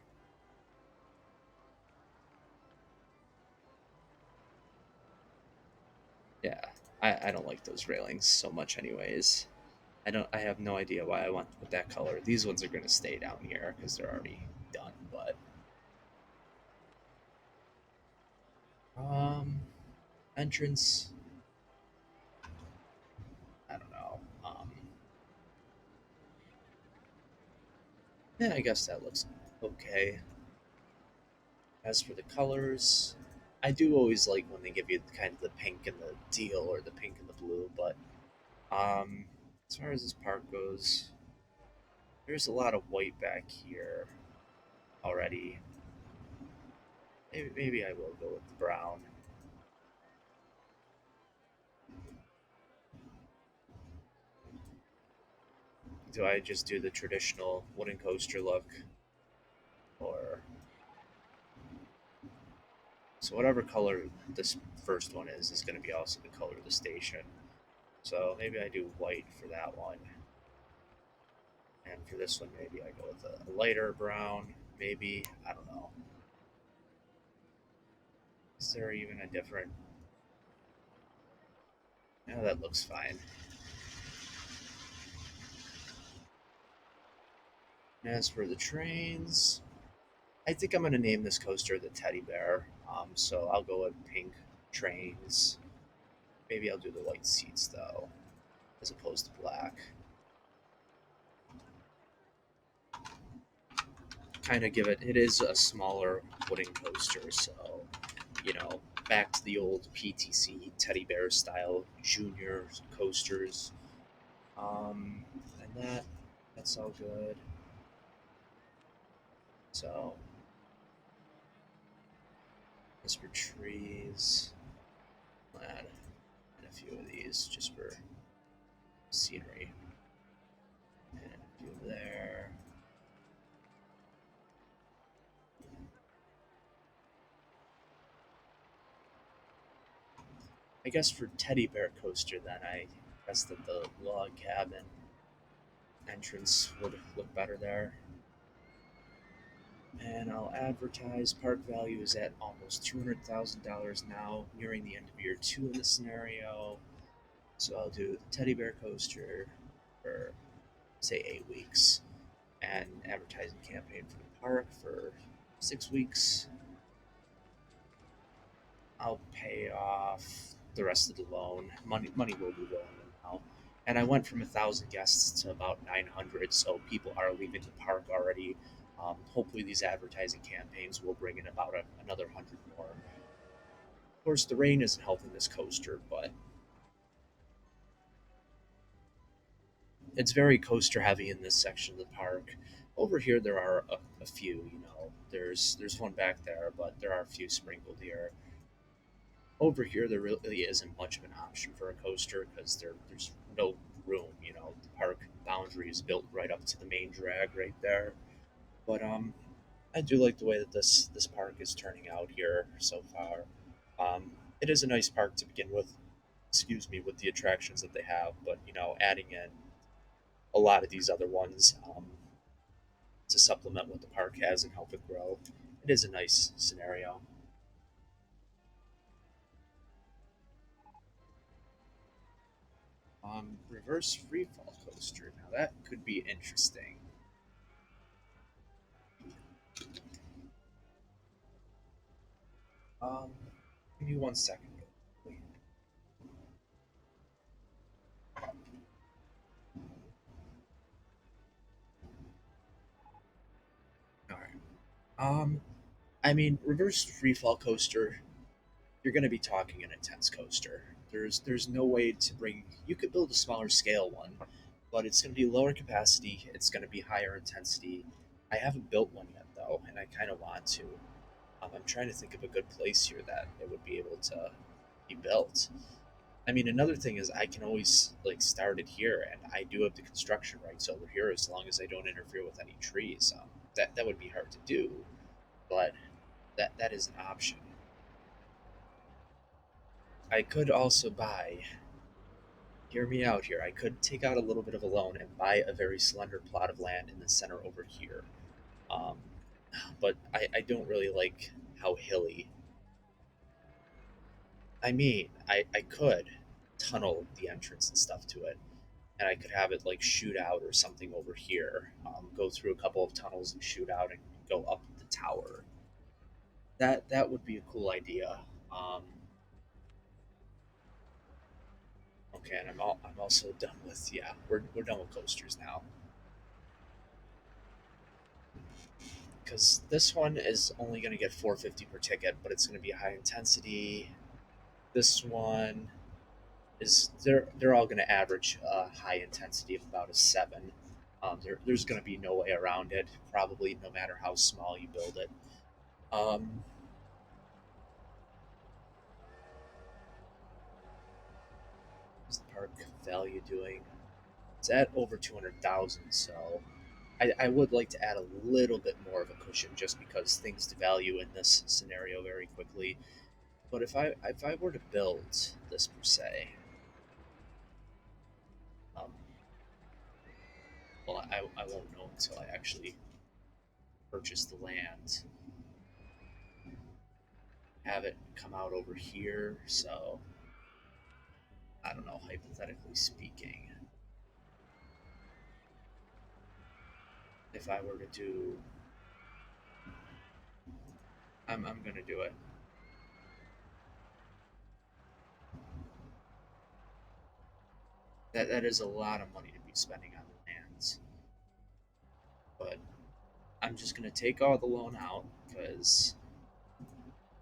Yeah, I don't like those railings so much, anyways. I don't. I have no idea why I went with that color. These ones are gonna stay down here because they're already done. But um, entrance. I don't know. Yeah, I guess that looks okay. As for the colors, I do always like when they give you kind of the pink and the teal or the pink and the blue. But as far as this park goes, there's a lot of white back here already. Maybe I will go with the brown. Do I just do the traditional wooden coaster look, or so whatever color this first one is going to be also the color of the station. So maybe I do white for that one, and for this one maybe I go with a lighter brown. Maybe I don't know. Is there even a different? Yeah, that looks fine. As for the trains, I think I'm going to name this coaster the Teddy Bear. So I'll go with pink trains. Maybe I'll do the white seats though, as opposed to black. Kind of give it. It is a smaller wooden coaster, so back to the old PTC Teddy Bear style junior coasters. And that's all good. So as for trees, add a few of these just for scenery, and a few there. I guess for Teddy Bear coaster, then I guess that the log cabin entrance would look better there. And I'll advertise park value is at almost $200,000 now, nearing the end of year two in this scenario. So I'll do the teddy bear coaster for say 8 weeks, and advertising campaign for the park for 6 weeks. I'll pay off the rest of the loan. Money will be rolling in now. And I went from 1,000 guests to about 900, so people are leaving the park already. Hopefully, these advertising campaigns will bring in about another 100 more. Of course, the rain isn't helping this coaster, but it's very coaster heavy in this section of the park. Over here, there are a few. There's one back there, but there are a few sprinkled here. Over here, there really isn't much of an option for a coaster because there's no room. You know, the park boundary is built right up to the main drag right there. But I do like the way that this park is turning out here so far. It is a nice park to begin with. Excuse me, with the attractions that they have, but you know, adding in a lot of these other ones to supplement what the park has and help it grow, it is a nice scenario. Reverse free fall coaster. Now that could be interesting. Um, Give me 1 second. All right. I mean, reverse free fall coaster. You're going to be talking an intense coaster. There's no way to bring. You could build a smaller scale one, but it's going to be lower capacity. It's going to be higher intensity. I haven't built one yet though, and I kind of want to. I'm trying to think of a good place here that it would be able to be built. I mean, another thing is I can always like start it here, and I do have the construction rights over here as long as I don't interfere with any trees. That would be hard to do, but that is an option. I could also buy. Hear me out here. I could take out a little bit of a loan and buy a very slender plot of land in the center over here. Um, but I don't really like how hilly. I mean, I could tunnel the entrance and stuff to it, and I could have it like shoot out or something over here. Go through a couple of tunnels and shoot out and go up the tower. That would be a cool idea. Um, okay, and I'm also done with we're done with coasters now because this one is only going to get 450 per ticket, but it's going to be high intensity. This one is they're all going to average a high intensity of about a 7. There's going to be no way around it. Probably no matter how small you build it. Um, what's the park value doing? It's at over 200,000. So I would like to add a little bit more of a cushion just because things devalue in this scenario very quickly. But if I were to build this per se, um, well, I won't know until I actually purchase the land, have it come out over here. So I don't know, hypothetically speaking, if I were to do, I'm gonna do it. That is a lot of money to be spending on lands, but I'm just gonna take all the loan out because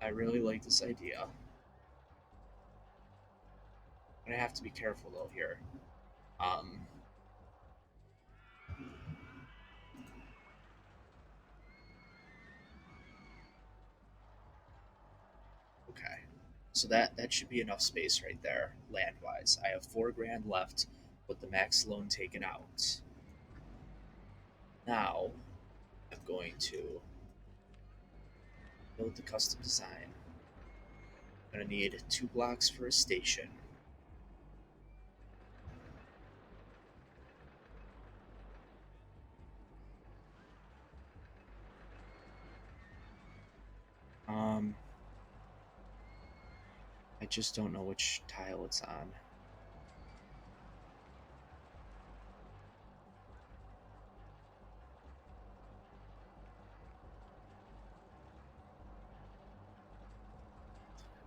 I really like this idea. But I have to be careful though here. Um, okay, so that should be enough space right there, land wise. I have 4 grand left with the max loan taken out. Now I'm going to build the custom design. I'm gonna need 2 blocks for a station. Um, I just don't know which tile it's on.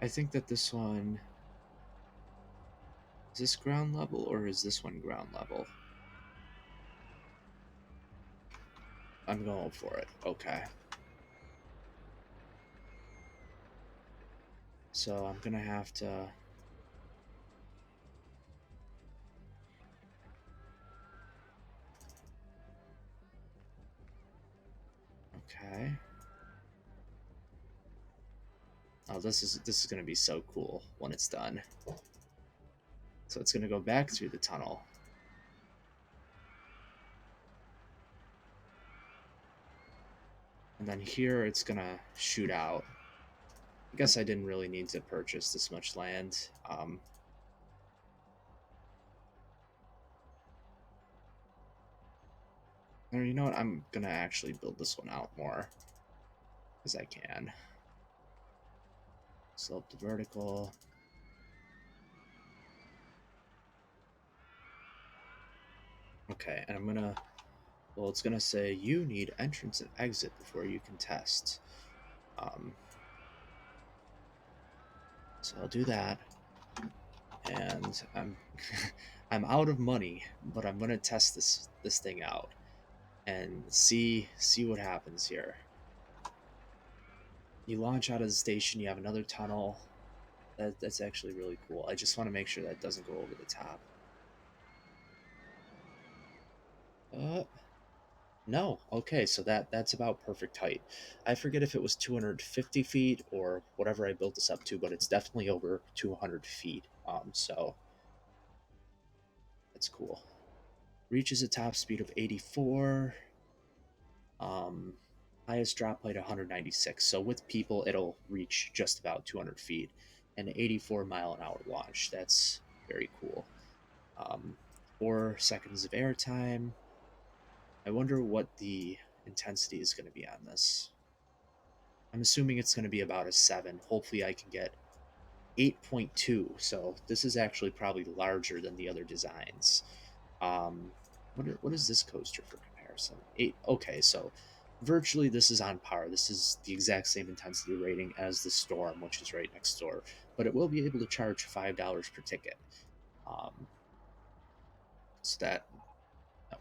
I think that this one is this ground level or is this one ground level? I'm going for it. Okay. So I'm gonna have to. Okay. Oh, this is gonna be so cool when it's done. So it's gonna go back through the tunnel. And then here it's gonna shoot out. I guess I didn't really need to purchase this much land. Or you know what? I'm gonna actually build this one out more as I can. Slope to vertical. Okay, and I'm gonna. Well, it's gonna say you need entrance and exit before you can test. Um, so I'll do that, and I'm I'm out of money, but I'm gonna test this thing out and see what happens here. You launch out of the station, you have another tunnel. That's actually really cool. I just want to make sure that doesn't go over the top. Uh, no. Okay, so that's about perfect height. I forget if it was 250 feet or whatever I built this up to, but it's definitely over 200 feet. So that's cool. Reaches a top speed of 84. Um, highest drop height 196. So with people, it'll reach just about 200 feet. And 84-mile-an-hour launch. That's very cool. 4 seconds of airtime. I wonder what the intensity is going to be on this. I'm assuming it's going to be about a 7. Hopefully I can get 8.2. So this is actually probably larger than the other designs. Um, what is this coaster for comparison? 8. Okay, so virtually this is on par. This is the exact same intensity rating as the Storm, which is right next door. But it will be able to charge $5 per ticket. Um, so that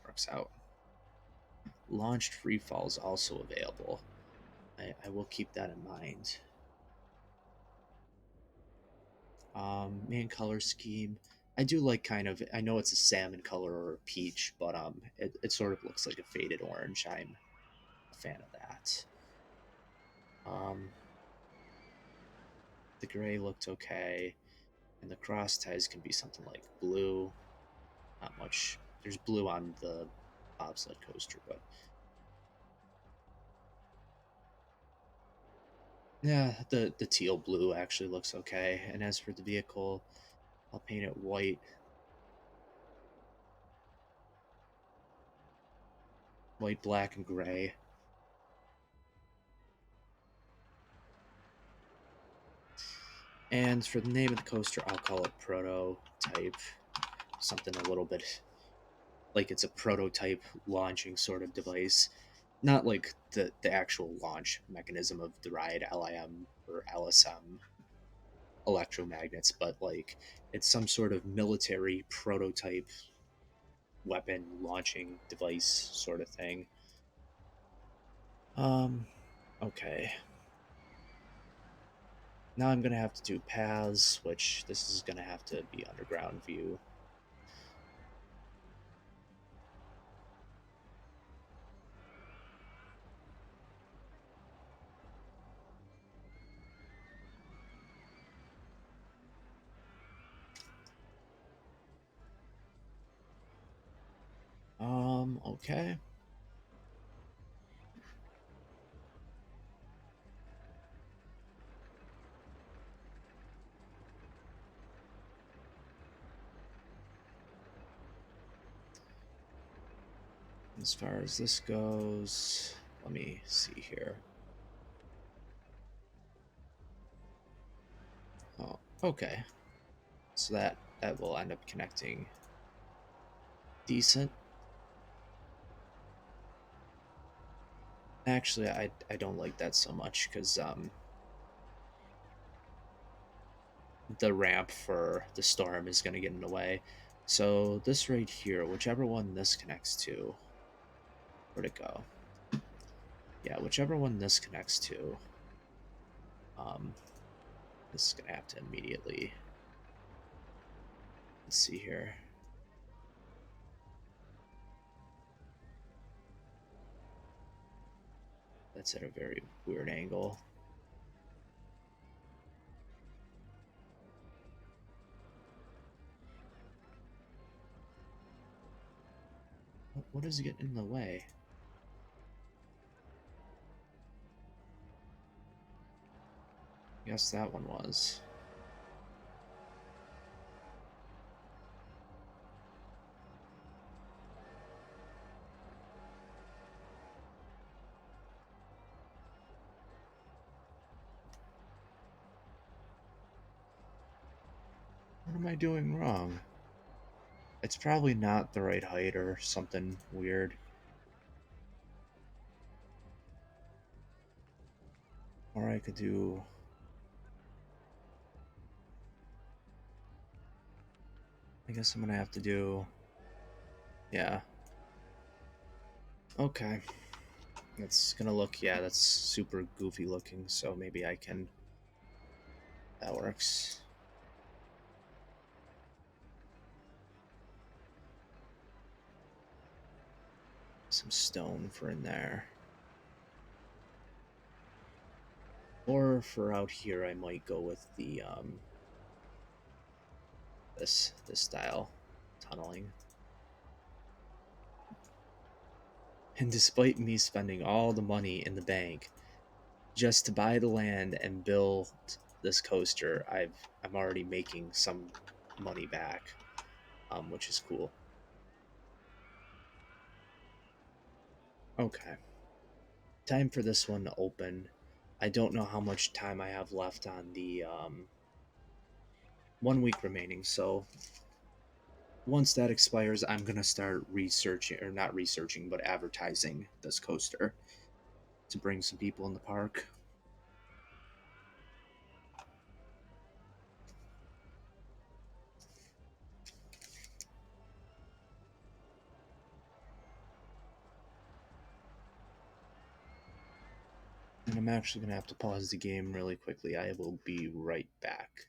works out. Launched free fall is also available. I will keep that in mind. Main color scheme. I do like kind of. I know it's a salmon color or a peach, but it sort of looks like a faded orange. I'm a fan of that. Um, the gray looked okay, and the cross ties can be something like blue. Not much. There's blue on the bobsled coaster, but yeah, the teal blue actually looks okay. And as for the vehicle, I'll paint it white, black, and gray. And for the name of the coaster, I'll call it prototype. Something a little bit like it's a prototype launching sort of device. Not like the actual launch mechanism of the ride, LIM or LSM electromagnets, but like it's some sort of military prototype weapon launching device sort of thing. Um, okay. Now I'm gonna have to do paths, which this is gonna have to be underground view. Okay. As far as this goes, let me see here. Oh, okay. So that will end up connecting decent. Actually, I don't like that so much because the ramp for the storm is going to get in the way. So this right here, whichever one this connects to, where'd it go? Yeah, whichever one this connects to, um, this is going to have to immediately. Let's see here. That's at a very weird angle. What is getting in the way? Guess that one was. What am I doing wrong? It's probably not the right height or something weird. Or I could do... I guess I'm gonna have to do... Yeah. Okay. That's gonna look... Yeah, that's super goofy looking, so maybe I can... That works. Some stone for in there. Or for out here, I might go with the, this style. Tunneling. And despite me spending all the money in the bank just to buy the land and build this coaster, I'm already making some money back, which is cool. Okay, time for this one to open. I don't know how much time I have left on the 1 week remaining, so once that expires, I'm gonna start researching, or not researching, but advertising this coaster to bring some people in the park. And I'm actually gonna have to pause the game really quickly. I will be right back.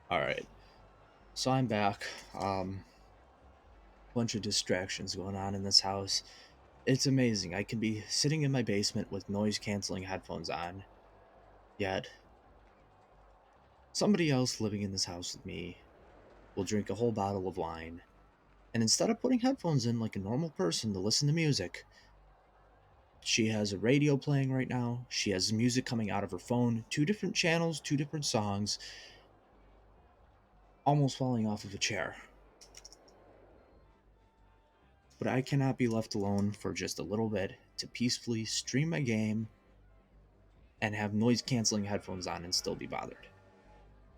All right. So I'm back. Bunch of distractions going on in this house. It's amazing. I can be sitting in my basement with noise canceling headphones on, yet somebody else living in this house with me will drink a whole bottle of wine, and instead of putting headphones in like a normal person to listen to music, she has a radio playing right now. She has music coming out of her phone, two different channels, two different songs, almost falling off of a chair. But I cannot be left alone for just a little bit to peacefully stream my game and have noise canceling headphones on and still be bothered.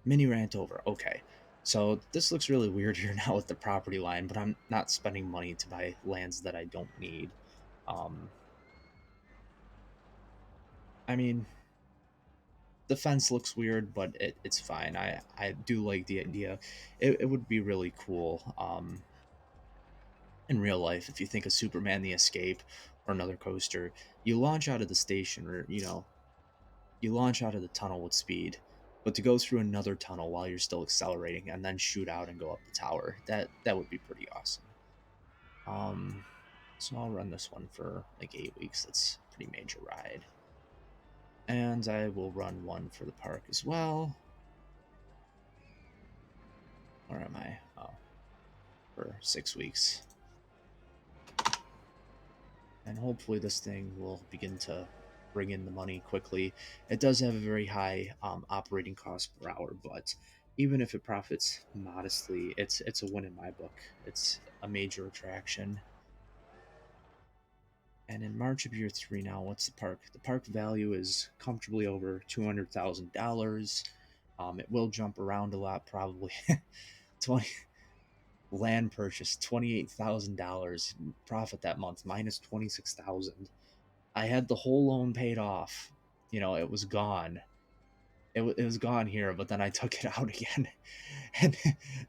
Mini rant over. Okay. So this looks really weird here now with the property line, but I'm not spending money to buy lands that I don't need. Um, I mean, the fence looks weird, but it's fine. I do like the idea. It would be really cool in real life if you think of Superman the Escape or another coaster. You launch out of the station, or you launch out of the tunnel with speed, but to go through another tunnel while you're still accelerating and then shoot out and go up the tower, that would be pretty awesome. Um, so I'll run this one for like 8 weeks. That's a pretty major ride, and I will run one for the park as well. Where am I? Oh, for 6 weeks, and hopefully this thing will begin to bring in the money quickly. It does have a very high operating cost per hour, but even if it profits modestly, it's a win in my book. It's a major attraction. And in March of year three now, what's the park? The park value is comfortably over $200,000. It will jump around a lot, probably. 20 land purchase, $28,000 profit that month, minus 26,000. I had the whole loan paid off. It was gone. It was gone here, but then I took it out again, and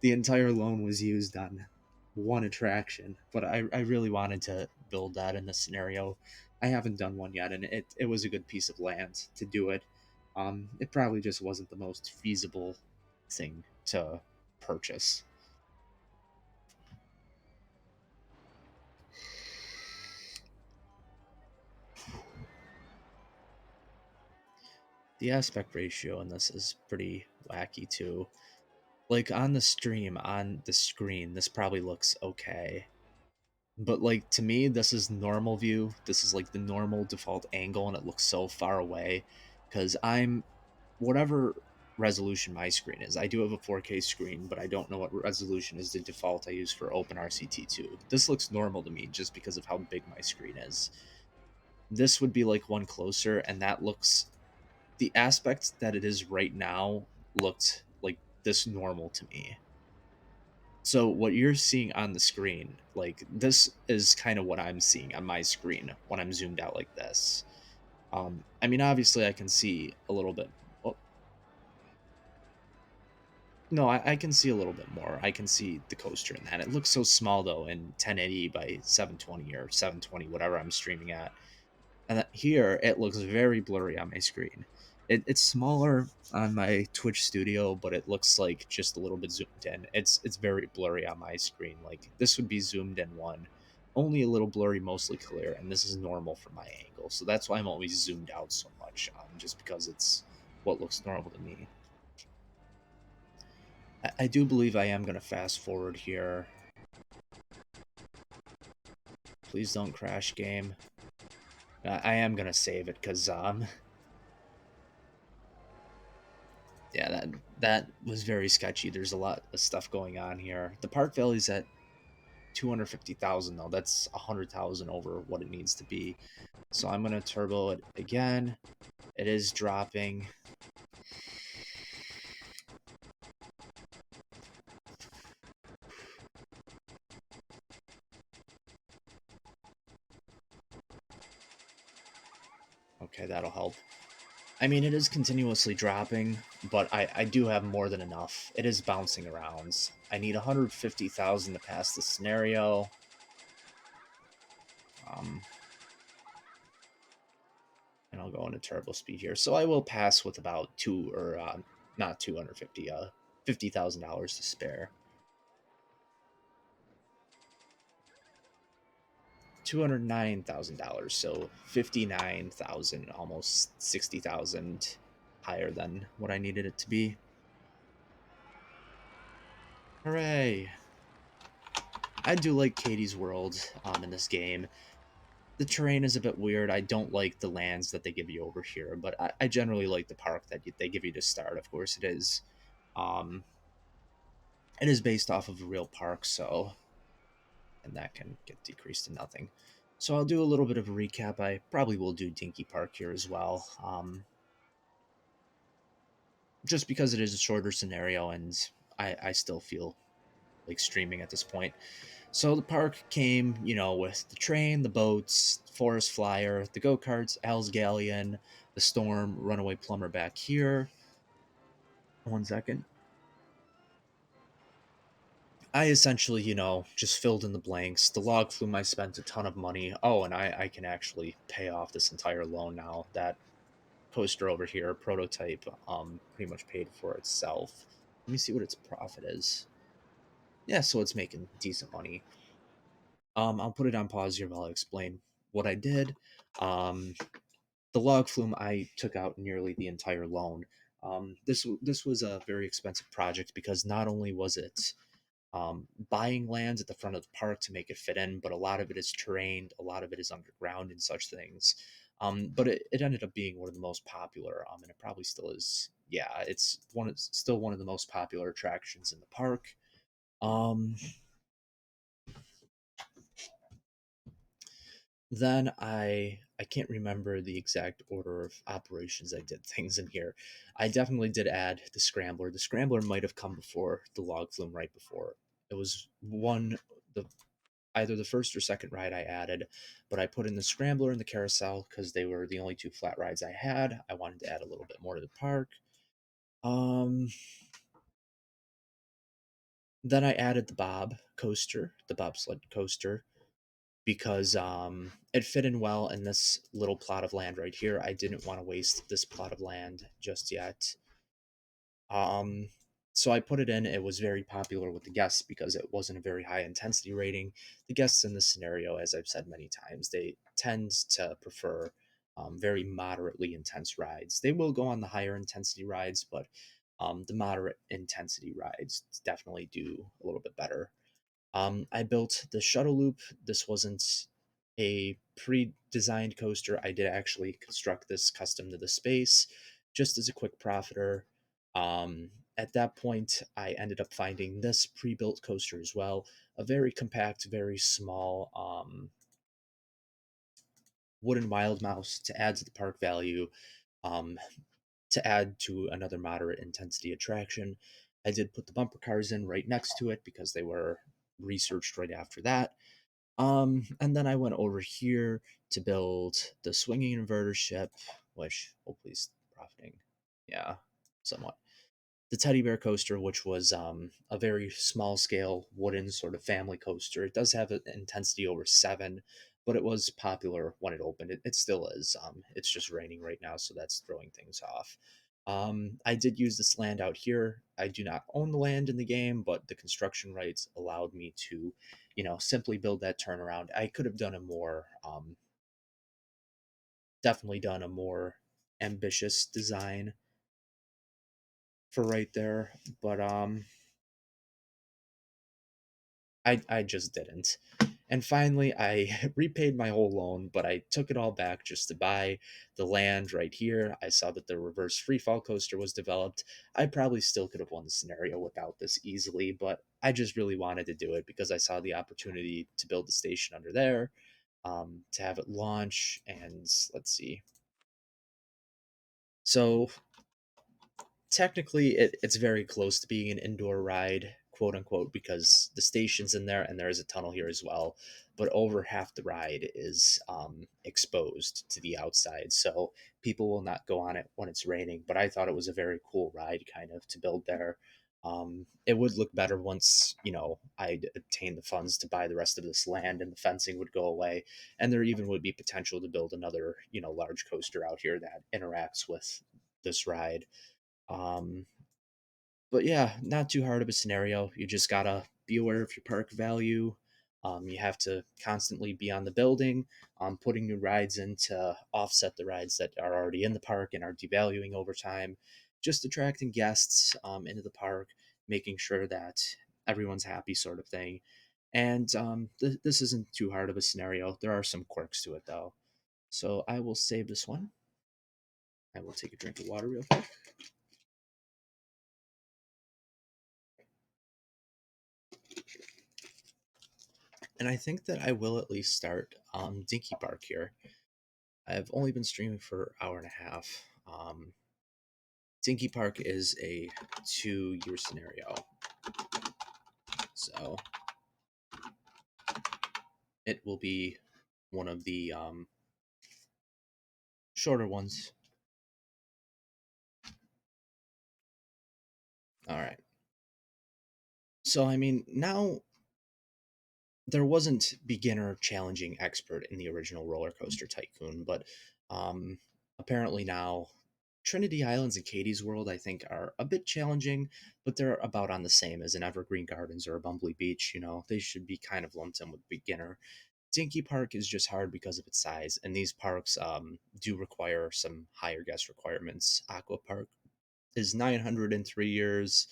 the entire loan was used on one attraction. But I really wanted to build that in this scenario. I haven't done one yet, and it was a good piece of land to do it. It probably just wasn't the most feasible thing to purchase. The aspect ratio in this is pretty wacky too. Like on the stream, on the screen, this probably looks okay. But like to me, this is normal view. This is like the normal default angle, and it looks so far away because I'm whatever resolution my screen is. I do have a 4K screen, but I don't know what resolution is the default I use for OpenRCT2. This looks normal to me just because of how big my screen is. This would be like one closer, and that looks the aspect that it is right now looked like this normal to me. So what you're seeing on the screen, like this is kind of what I'm seeing on my screen when I'm zoomed out like this. I mean, obviously I can see a little bit. Oh, no, I can see a little bit more. I can see the coaster in that. It looks so small though in 1080 by 720 or 720, whatever I'm streaming at. And here it looks very blurry on my screen. It's smaller on my Twitch studio, but it looks like just a little bit zoomed in. It's very blurry on my screen. Like this would be zoomed in one, only a little blurry, mostly clear, and this is normal for my angle. So that's why I'm always zoomed out so much, just because it's what looks normal to me. I do believe I am gonna fast forward here. Please don't crash, game. I am gonna save it because yeah, that was very sketchy. There's a lot of stuff going on here. The park value's at 250,000 though. That's 100,000 over what it needs to be. So I'm gonna turbo it again. It is dropping. Okay, that'll help. I mean, it is continuously dropping, but I do have more than enough. It is bouncing around. I need 150,000 to pass the scenario. Um, and I'll go into turbo speed here. So I will pass with about not 250, $50,000 to spare. $209,000, so 59,000, almost 60,000 higher than what I needed it to be. Hooray! I do like Katie's World in this game. The terrain is a bit weird. I don't like the lands that they give you over here, but I generally like the park that they give you to start. Of course, um, it is based off of a real park, so and that can get decreased to nothing. So I'll do a little bit of a recap. I probably will do Dinky Park here as well, just because it is a shorter scenario, and I still feel like streaming at this point. So the park came, with the train, the boats, Forest Flyer, the go karts, Al's Galleon, the Storm, Runaway Plumber back here. 1 second. I essentially, just filled in the blanks. The log flume, I spent a ton of money. Oh, and I can actually pay off this entire loan now. That coaster over here, prototype, pretty much paid for itself. Let me see what its profit is. Yeah, so it's making decent money. I'll put it on pause here while I explain what I did. Um, the log flume, I took out nearly the entire loan. This was a very expensive project because not only was it buying lands at the front of the park to make it fit in, but a lot of it is terrain, a lot of it is underground and such things. But it ended up being one of the most popular, and it probably still is. Yeah, still one of the most popular attractions in the park. Um, then I can't remember the exact order of operations I did things in here. I definitely did add the scrambler. The scrambler might have come before the log flume right before. It was one the either the first or second ride I added, but I put in the scrambler and the carousel because they were the only two flat rides I had. I wanted to add a little bit more to the park. Um then I added the the bobsled coaster, because it fit in well in this little plot of land right here. I didn't want to waste this plot of land just yet. Um, so I put it in. It was very popular with the guests because it wasn't a very high intensity rating. The guests in this scenario, as I've said many times, they tend to prefer very moderately intense rides. They will go on the higher intensity rides, but the moderate intensity rides definitely do a little bit better. I built the shuttle loop. This wasn't a pre-designed coaster. I did actually construct this custom to the space, just as a quick profiter. At that point, I ended up finding this pre-built coaster as well, a very compact, very small wooden wild mouse to add to the park value, um, to add to another moderate intensity attraction. I did put the bumper cars in right next to it because they were researched right after that. And then I went over here to build the swinging inverter ship, which hopefully is profiting. Yeah, somewhat. The teddy bear coaster, which was a very small scale wooden sort of family coaster. It does have an intensity over 7, but it was popular when it opened. It still is. It's just raining right now, so that's throwing things off. I did use this land out here. I do not own the land in the game, but the construction rights allowed me to, simply build that turnaround. I could have done a more, definitely done a more ambitious design for right there, but I just didn't. And finally, I repaid my whole loan, but I took it all back just to buy the land right here. I saw that the reverse freefall coaster was developed. I probably still could have won the scenario without this easily, but I just really wanted to do it because I saw the opportunity to build the station under there, to have it launch, and let's see. So technically it's very close to being an indoor ride, quote unquote, because the station's in there and there is a tunnel here as well, but over half the ride is exposed to the outside, so people will not go on it when it's raining. But I thought it was a very cool ride kind of to build there. It would look better once, I'd obtain the funds to buy the rest of this land and the fencing would go away, and there even would be potential to build another, large coaster out here that interacts with this ride. um, But yeah, not too hard of a scenario. You just gotta be aware of your park value. You have to constantly be on the building, putting new rides in to offset the rides that are already in the park and are devaluing over time. Just attracting guests into the park, making sure that everyone's happy, sort of thing. And this isn't too hard of a scenario. There are some quirks to it, though. So I will save this one. I will take a drink of water real quick. And I think that I will at least start Dinky Park here. I've only been streaming for an hour and a half. Dinky Park is a 2 year scenario, so it will be one of the shorter ones. All right. So, I mean, now there wasn't beginner, challenging, expert in the original Roller Coaster Tycoon, but um, apparently now Trinity Islands and Katie's World, I think, are a bit challenging, but they're about on the same as an Evergreen Gardens or a Bumbley Beach. You know, they should be kind of lumped in with beginner. Dinky Park is just hard because of its size, and these parks do require some higher guest requirements. Aqua Park is 903 years.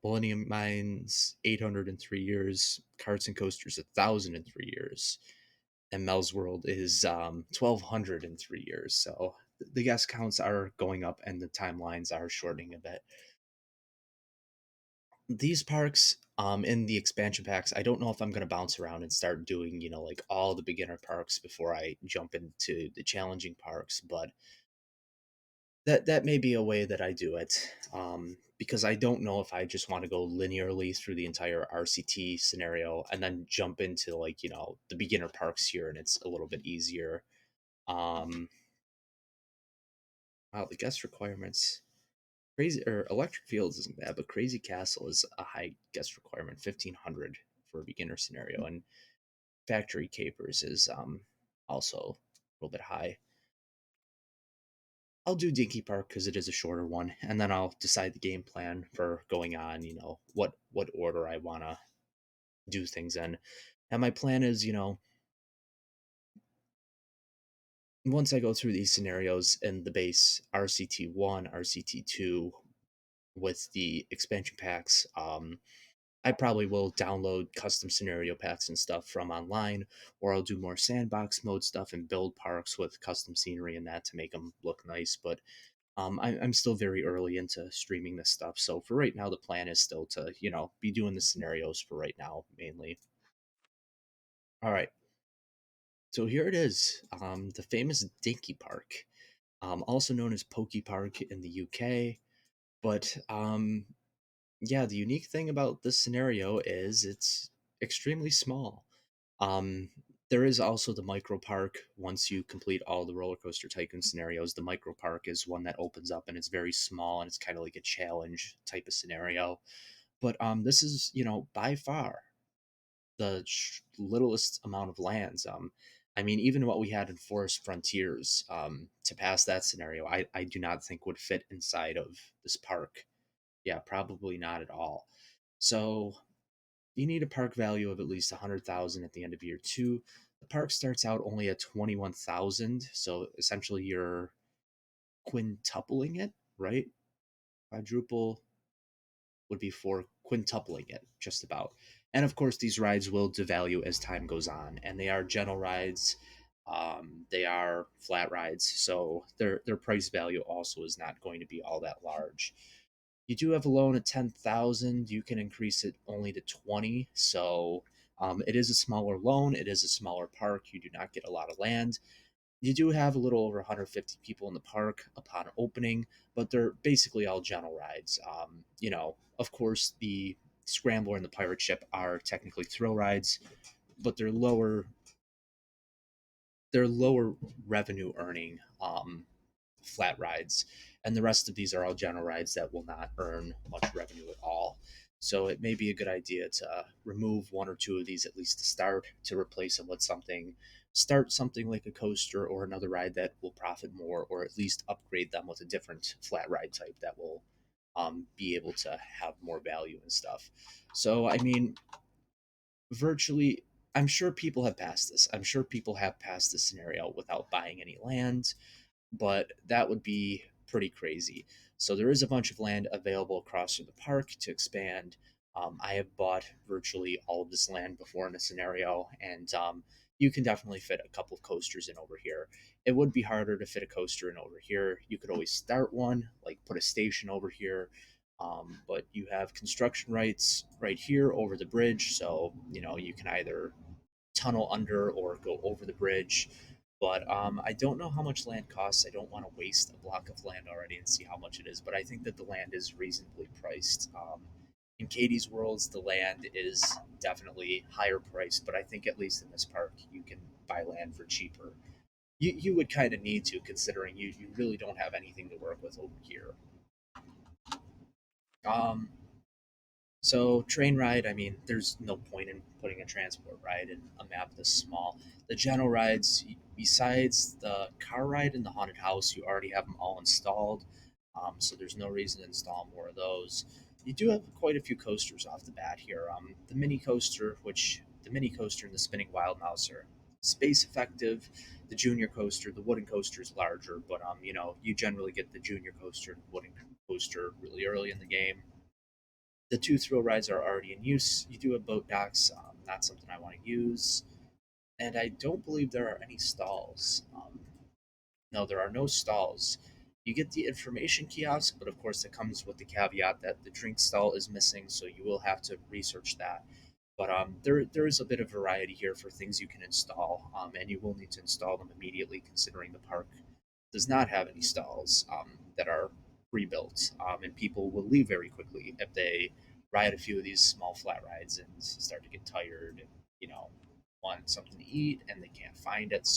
Millennium Mines 803 years. Carts and Coasters 1003 years, and Mel's World is 1203 years. So the guest counts are going up, and the timelines are shortening a bit. These parks in the expansion packs, I don't know if I'm going to bounce around and start doing, you know, like all the beginner parks before I jump into the challenging parks, but that may be a way that I do it. Because I don't know if I just want to go linearly through the entire RCT scenario and then jump into, like, you know, the beginner parks here and it's a little bit easier. um wow, the guest requirements, crazy, or Electric Fields isn't bad, but Crazy Castle is a high guest requirement, 1500 for a beginner scenario, and Factory Capers is also a little bit high. I'll do Dinky Park because it is a shorter one, and then I'll decide the game plan for going on. You know what order I want to do things in. And my plan is, you know, once I go through these scenarios in the base RCT1, RCT2 with the expansion packs, I probably will download custom scenario packs and stuff from online, or I'll do more sandbox mode stuff and build parks with custom scenery and that to make them look nice. But I'm still very early into streaming this stuff, so for right now, the plan is still to, you know, be doing the scenarios for right now mainly. All right, so here it is, the famous Dinky Park, also known as Pokey Park in the UK. But yeah, the unique thing about this scenario is it's extremely small. Um, there is also the micro park. Once you complete all the roller coaster tycoon scenarios, the micro park is one that opens up and it's very small and it's kind of like a challenge type of scenario. But this is, you know, by far the littlest amount of lands. I mean, even what we had in Forest Frontiers, to pass that scenario, I do not think would fit inside of this park. Yeah, probably not at all. So you need a park value of at least 100,000 at the end of year two. The park starts out only at 21,000, so essentially you're quintupling it, right? Quadruple would be for quintupling it, just about. And of course, these rides will devalue as time goes on, and they are gentle rides. They are flat rides, so their price value also is not going to be all that large. You do have a loan at 10,000. You can increase it only to 20. So it is a smaller loan. It is a smaller park. You do not get a lot of land. You do have a little over 150 people in the park upon opening, but they're basically all gentle rides. You know, of course, the Scrambler and the Pirate Ship are technically thrill rides, but they're lower revenue earning flat rides, and the rest of these are all general rides that will not earn much revenue at all. So it may be a good idea to remove one or two of these at least to start, to replace them with something start something like a coaster or another ride that will profit more, or at least upgrade them with a different flat ride type that will be able to have more value and stuff. So, I mean, virtually, I'm sure people have passed this. I'm sure people have passed this scenario without buying any land, but that would be pretty crazy. So there is a bunch of land available across from the park to expand. I have bought virtually all of this land before in a scenario, and you can definitely fit a couple of coasters in over here. It would be harder to fit a coaster in over here. You could always start one, like put a station over here, but you have construction rights right here over the bridge, so you can either tunnel under or go over the bridge. But I don't know how much land costs. I don't want to waste a block of land already and see how much it is. But I think that the land is reasonably priced. In Katie's worlds, the land is definitely higher priced, but I think at least in this park, you can buy land for cheaper. You would kind of need to, considering you really don't have anything to work with over here. Um, So train ride, I mean, there's no point in putting a transport ride in a map this small. The general rides, besides the car ride and the haunted house, you already have them all installed. So there's no reason to install more of those. You do have quite a few coasters off the bat here. The mini coaster and the spinning wild mouse are space effective. The junior coaster, the wooden coaster is larger, but you generally get the junior coaster and wooden coaster really early in the game. The two thrill rides are already in use. You do have boat docks, not something I want to use. And I don't believe there are any stalls. No, there are no stalls. You get the information kiosk, but of course, it comes with the caveat that the drink stall is missing, so you will have to research that. But there is a bit of variety here for things you can install, and you will need to install them immediately, considering the park does not have any stalls that are pre-built, and people will leave very quickly if they ride a few of these small flat rides and start to get tired and want something to eat and they can't find it.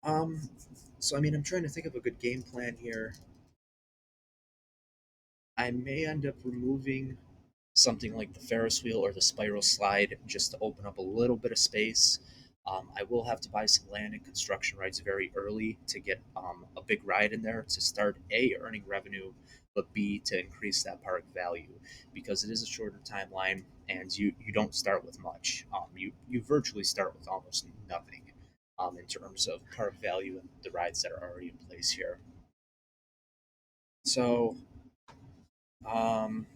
Um, so I mean, I'm trying to think of a good game plan here. I may end up removing something like the Ferris wheel or the spiral slide just to open up a little bit of space. I will have to buy some land and construction rights very early to get a big ride in there to start A, earning revenue, but B, to increase that park value because it is a shorter timeline and you don't start with much. You virtually start with almost nothing in terms of park value and the rides that are already in place here. So, um,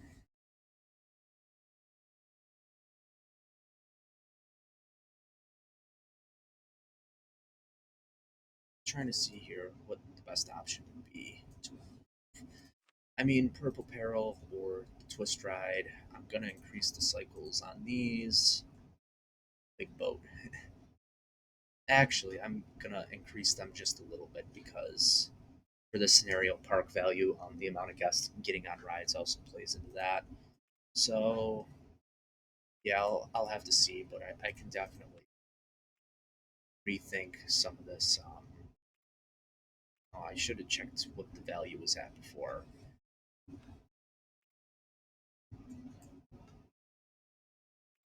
trying to see here what the best option would be. I mean, Purple Peril or the Twist Ride. I'm gonna increase the cycles on these. Big Boat. Actually, I'm gonna increase them just a little bit because for this scenario, park value, the amount of guests getting on rides also plays into that. So yeah, I'll have to see, but I can definitely rethink some of this. Oh, I should have checked what the value was at before.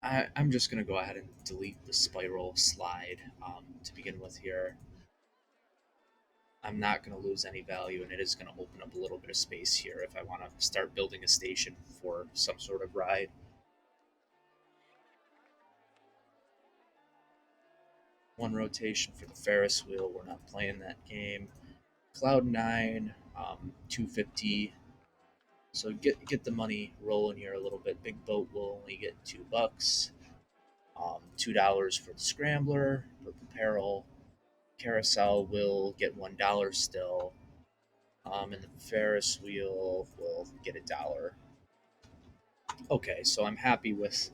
I'm just going to go ahead and delete the spiral slide to begin with here. I'm not going to lose any value, and it is going to open up a little bit of space here if I want to start building a station for some sort of ride. One rotation for the Ferris wheel. We're not playing that game. Cloud 9, 250. So get the money rolling here a little bit. Big boat will only get $2. $2 for the scrambler. Purple Peril carousel will get $1 still. And the Ferris wheel will get $1. Okay, so I'm happy with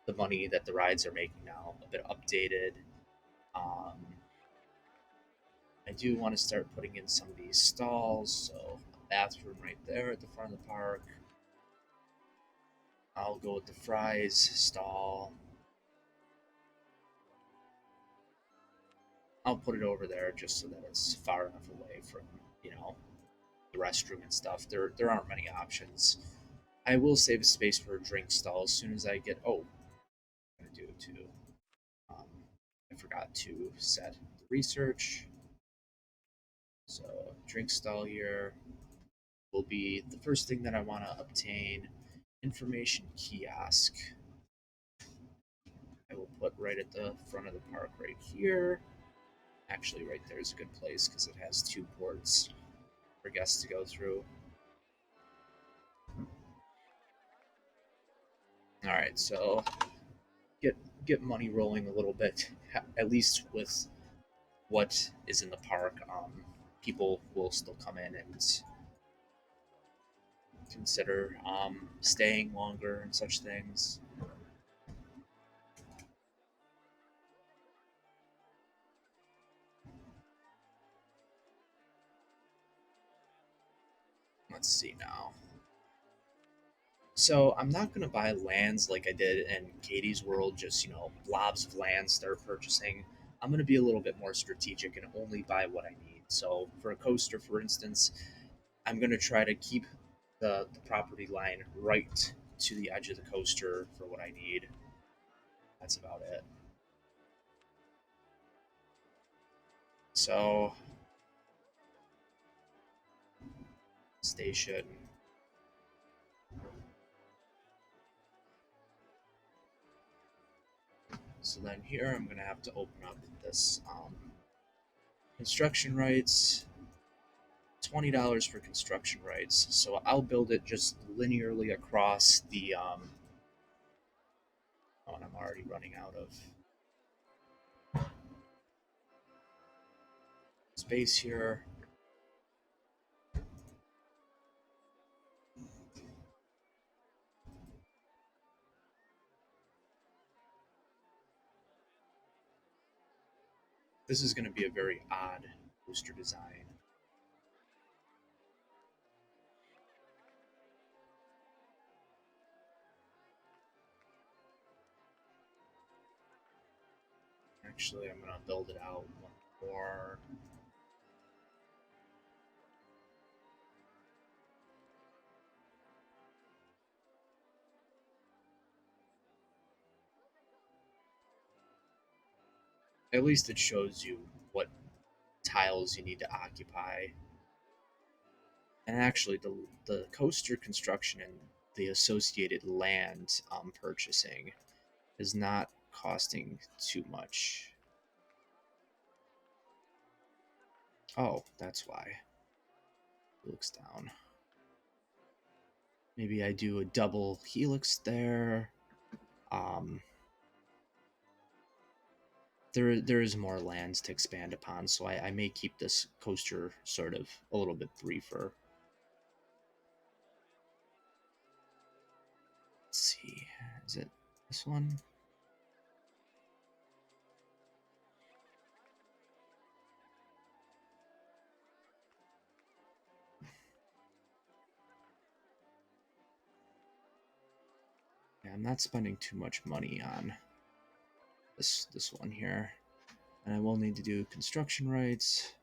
the money that the rides are making now. A bit updated. Um, I do want to start putting in some of these stalls. So a bathroom right there at the front of the park. I'll go with the fries stall. I'll put it over there just so that it's far enough away from the restroom and stuff. There aren't many options. I will save a space for a drink stall as soon as I get. Oh, I'm gonna do it too. Um, forgot to set the research. So drink stall here will be the first thing that I want to obtain. Information kiosk. I will put right at the front of the park right here. Actually, right there is a good place because it has two ports for guests to go through. All right, so get get money rolling a little bit, at least with what is in the park. People will still come in and consider staying longer and such things. Let's see now. So I'm not gonna buy lands like I did in Katie's World, just blobs of land start purchasing. I'm gonna be a little bit more strategic and only buy what I need. So for a coaster, for instance, I'm gonna try to keep the property line right to the edge of the coaster for what I need. That's about it. So station. So then here I'm gonna have to open up this construction rights. $20 for construction rights. So I'll build it just linearly across the oh, and I'm already running out of space here. This is going to be a very odd booster design. Actually, I'm going to build it out one more. At least it shows you what tiles you need to occupy. And actually, the coaster construction and the associated land purchasing is not costing too much. Oh, that's why. Helix down. Maybe I do a double helix there. Um, there is more lands to expand upon, so I may keep this coaster sort of a little bit briefer. Let's see, is it this one? Yeah, I'm not spending too much money on this one here, and I will need to do construction rights.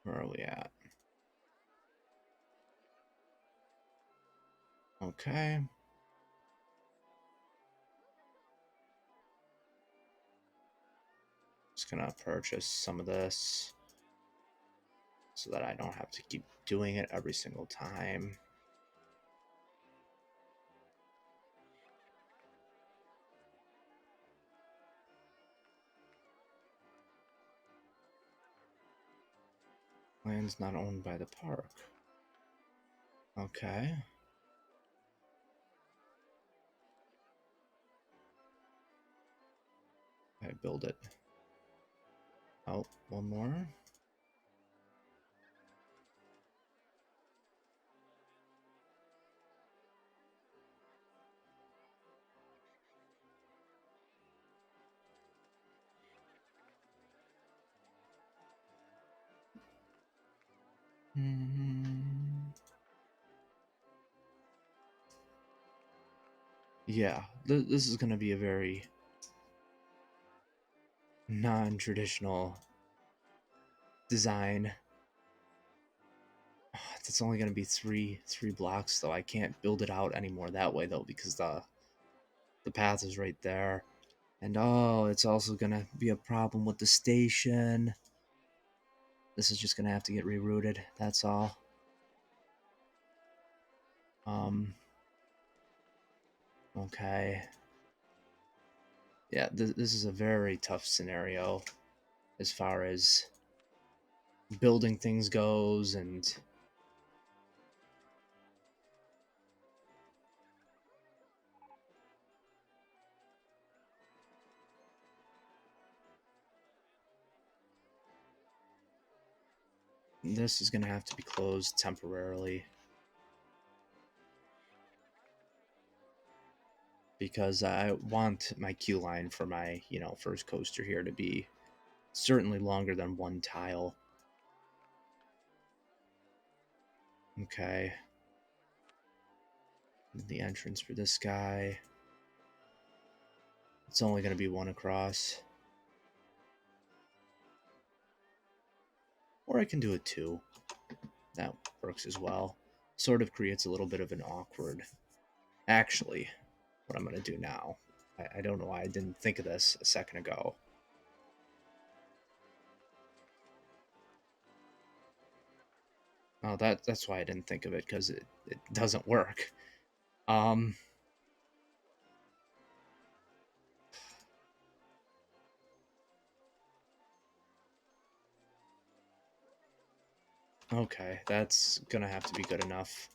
Where are we at? Okay. Just gonna purchase some of this so that I don't have to keep doing it every single time. Land's not owned by the park. Okay. I build it. Oh, one more. Mm, yeah, this is going to be a very non-traditional design. It's only going to be three blocks though. I can't build it out anymore that way though because the path is right there. And oh, it's also going to be a problem with the station. This is just going to have to get rerouted. That's all. Um okay. Yeah, this is a very tough scenario as far as building things goes, and this is going to have to be closed temporarily because I want my queue line for my, first coaster here to be certainly longer than one tile. Okay. The entrance for this guy. It's only going to be one across. Or I can do it two. That works as well. Sort of creates a little bit of an awkward. Actually, what I'm going to do now. I don't know why I didn't think of this a second ago. Oh, that's why I didn't think of it, because it doesn't work. Um, okay, that's gonna have to be good enough.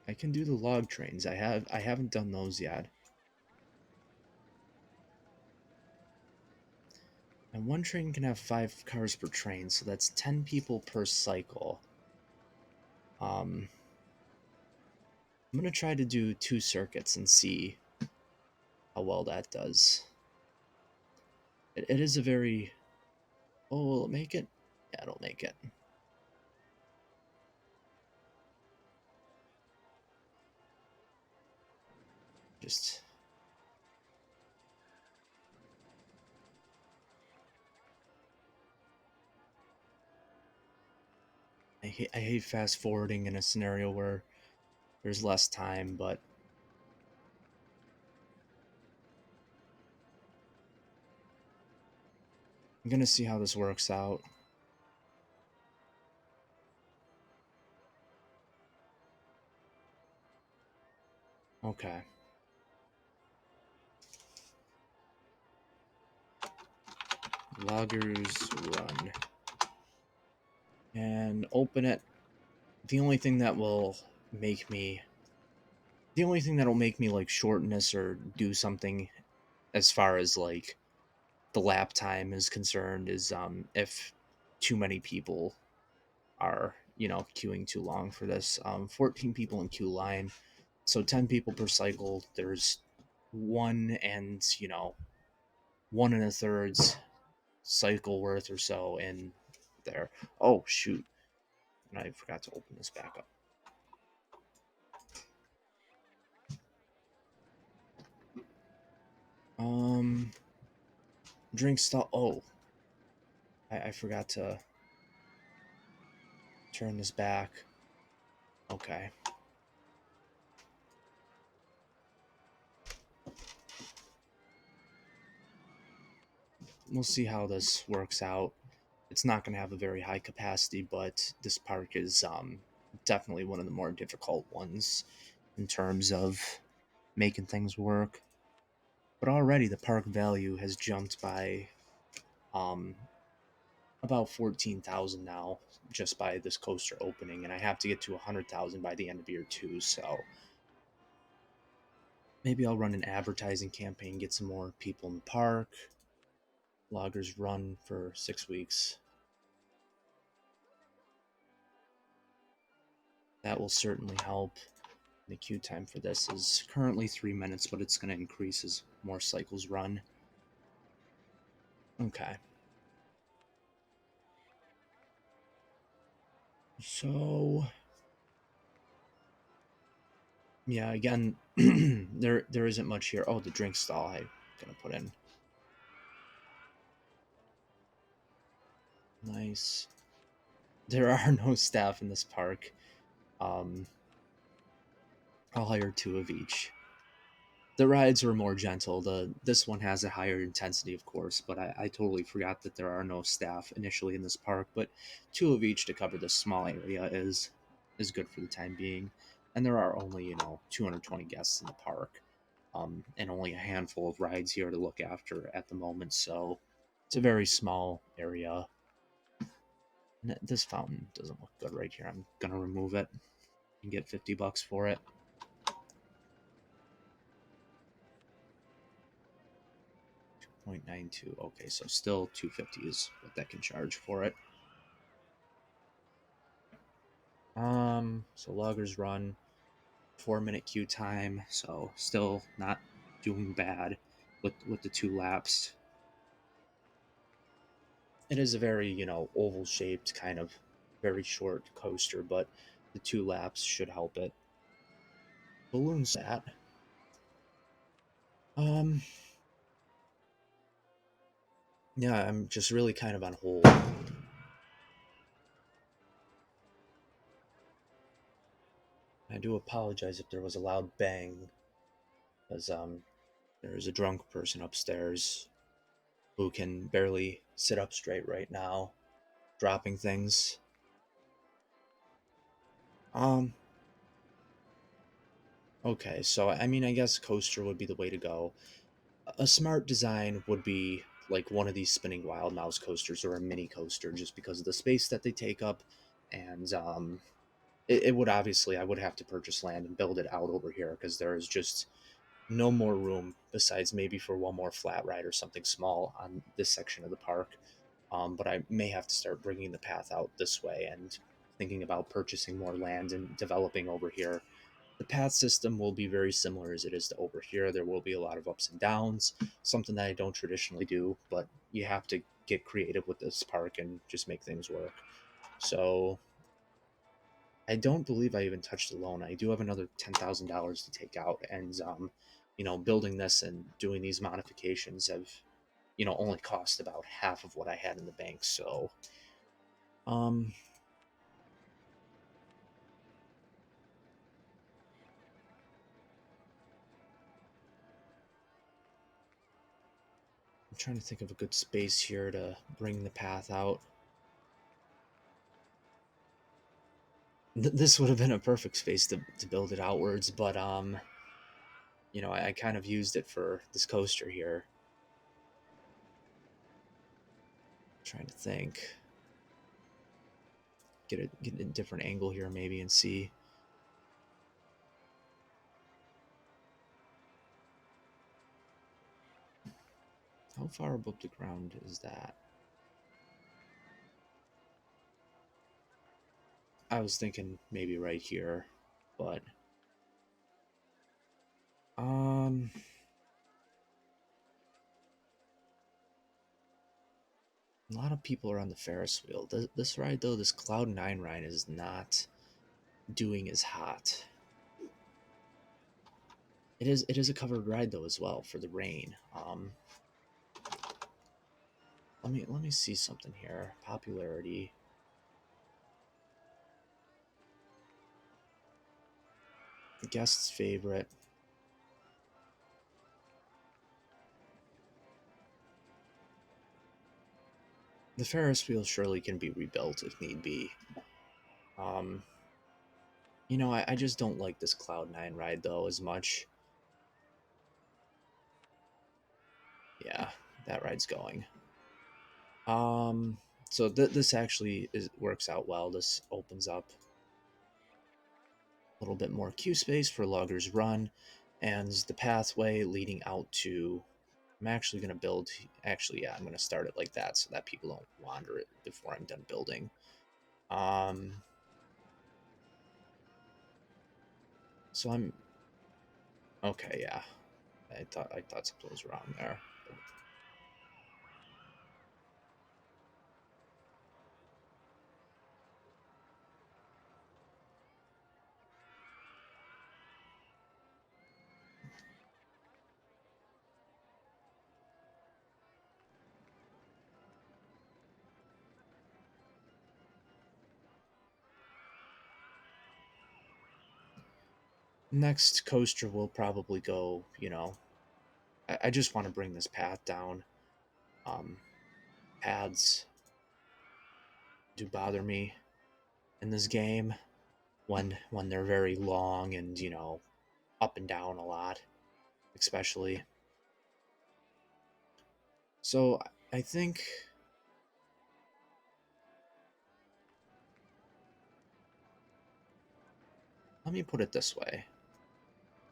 I can do the log trains. I haven't done those yet. And one train can have 5 cars per train, so that's 10 people per cycle. Um, I'm gonna try to do 2 circuits and see how well that does. It is a very. Oh, will it make it? Yeah, it'll make it. Just. I hate fast forwarding in a scenario where there's less time, but I'm gonna see how this works out. Okay. Loggers run. And open it. The only thing that will make me the only thing that'll make me like shorten this or do something as far as like the lap time is concerned is if too many people are, queuing too long for this. 14 people in queue line. So 10 people per cycle. There's one and, 1 1/3 cycle worth or so in there. Oh shoot. And I forgot to open this back up. Um, drink stall. Oh, I forgot to turn this back. Okay. We'll see how this works out. It's not going to have a very high capacity, but this park is definitely one of the more difficult ones in terms of making things work. But already the park value has jumped by um, about 14,000 now just by this coaster opening, and I have to get to 100,000 by the end of year two. So maybe I'll run an advertising campaign, get some more people in the park. Loggers run for 6 weeks. That will certainly help. The queue time for this is currently 3 minutes, but it's going to increase as more cycles run. Okay. So yeah, again, there isn't much here. Oh, the drink stall I gonna put in. Nice. There are no staff in this park. Um, I'll hire two of each. The rides were more gentle. This one has a higher intensity, of course, but I totally forgot that there are no staff initially in this park. But two of each to cover this small area is good for the time being. And there are only 220 guests in the park, and only a handful of rides here to look after at the moment. So it's a very small area. And this fountain doesn't look good right here. I'm gonna remove it and get $50 for it. 0.92. Okay, so still 250 is what that can charge for it. So loggers run 4 minute queue time, so still not doing bad with the two laps. It is a very, oval shaped kind of very short coaster, but the two laps should help it. Balloon sat. Um, yeah, I'm just really kind of on hold. I do apologize if there was a loud bang, because there's a drunk person upstairs who can barely sit up straight right now, dropping things. Um, okay, so I mean, I guess coaster would be the way to go. A smart design would be like one of these spinning wild mouse coasters or a mini coaster, just because of the space that they take up, and it would obviously I would have to purchase land and build it out over here because there is just no more room besides maybe for one more flat ride or something small on this section of the park. But I may have to start bringing the path out this way and thinking about purchasing more land and developing over here. The path system will be very similar as it is to over here. There will be a lot of ups and downs, something that I don't traditionally do, but you have to get creative with this park and just make things work. So I don't believe I even touched the loan. I do have another $10,000 to take out, and building this and doing these modifications have only cost about half of what I had in the bank. So um, I'm trying to think of a good space here to bring the path out. This would have been a perfect space to build it outwards, but I kind of used it for this coaster here. Trying to think, get a different angle here maybe and see. How far above the ground is that? I was thinking maybe right here, but um, a lot of people are on the Ferris wheel. This ride though, this Cloud 9 ride is not doing as hot. It is a covered ride though as well for the rain. Let me see something here. Popularity. Guest's favorite. The Ferris wheel surely can be rebuilt if need be. Um, I just don't like this Cloud 9 ride though as much. Yeah, that ride's going. Um, so this actually works out well. This opens up a little bit more queue space for loggers run, and the pathway leading out to. I'm actually gonna build. Actually, yeah, I'm gonna start it like that so that people don't wander it before I'm done building. Um, so I'm okay. Yeah, I thought something was wrong there. Next coaster will probably go, I just want to bring this path down. Um, Paths do bother me in this game when they're very long and, up and down a lot, especially. So I think, let me put it this way.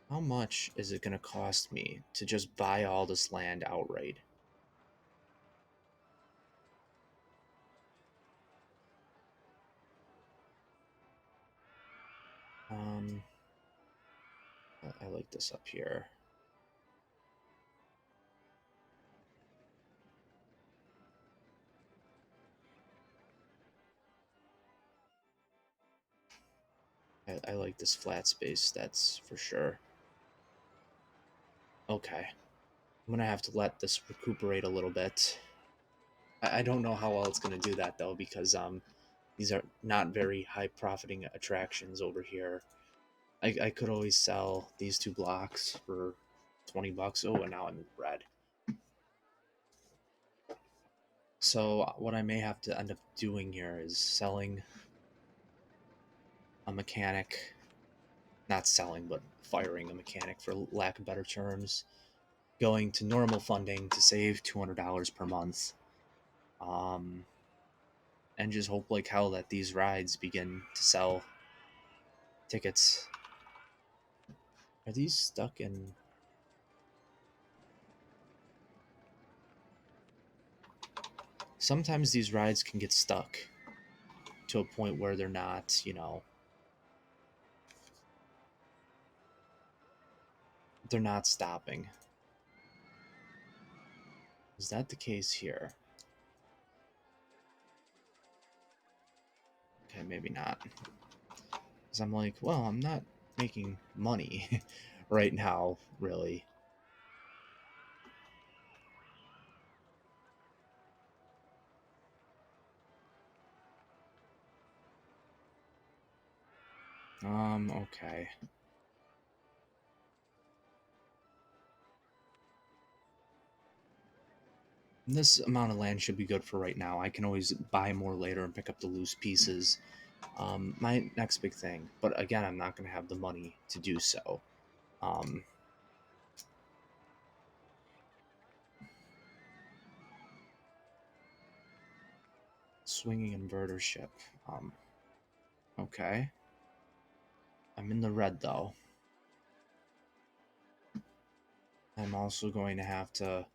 How much is it going to cost me to just buy all this land outright? Um, I like this up here. I like this flat space, that's for sure. Okay, I'm gonna have to let this recuperate a little bit. I don't know how well it's gonna do that though, because these are not very high profiting attractions over here. I could always sell these two blocks for 20 bucks. Oh, and now I'm in the red. So what I may have to end up doing here is selling a mechanic, not selling, but firing a mechanic for lack of better terms, going to normal funding to save $200 per month, um, and just hope like hell that these rides begin to sell tickets. Are these stuck in? Sometimes these rides can get stuck to a point where they're not stopping. Is that the case here? Okay, maybe not. Because I'm like, well, I'm not making money right now, really. Okay. This amount of land should be good for right now. I can always buy more later and pick up the loose pieces. My next big thing, but again, I'm not going to have the money to do so. Um, Swinging inverter ship. Okay. I'm in the red though. I'm also going to have to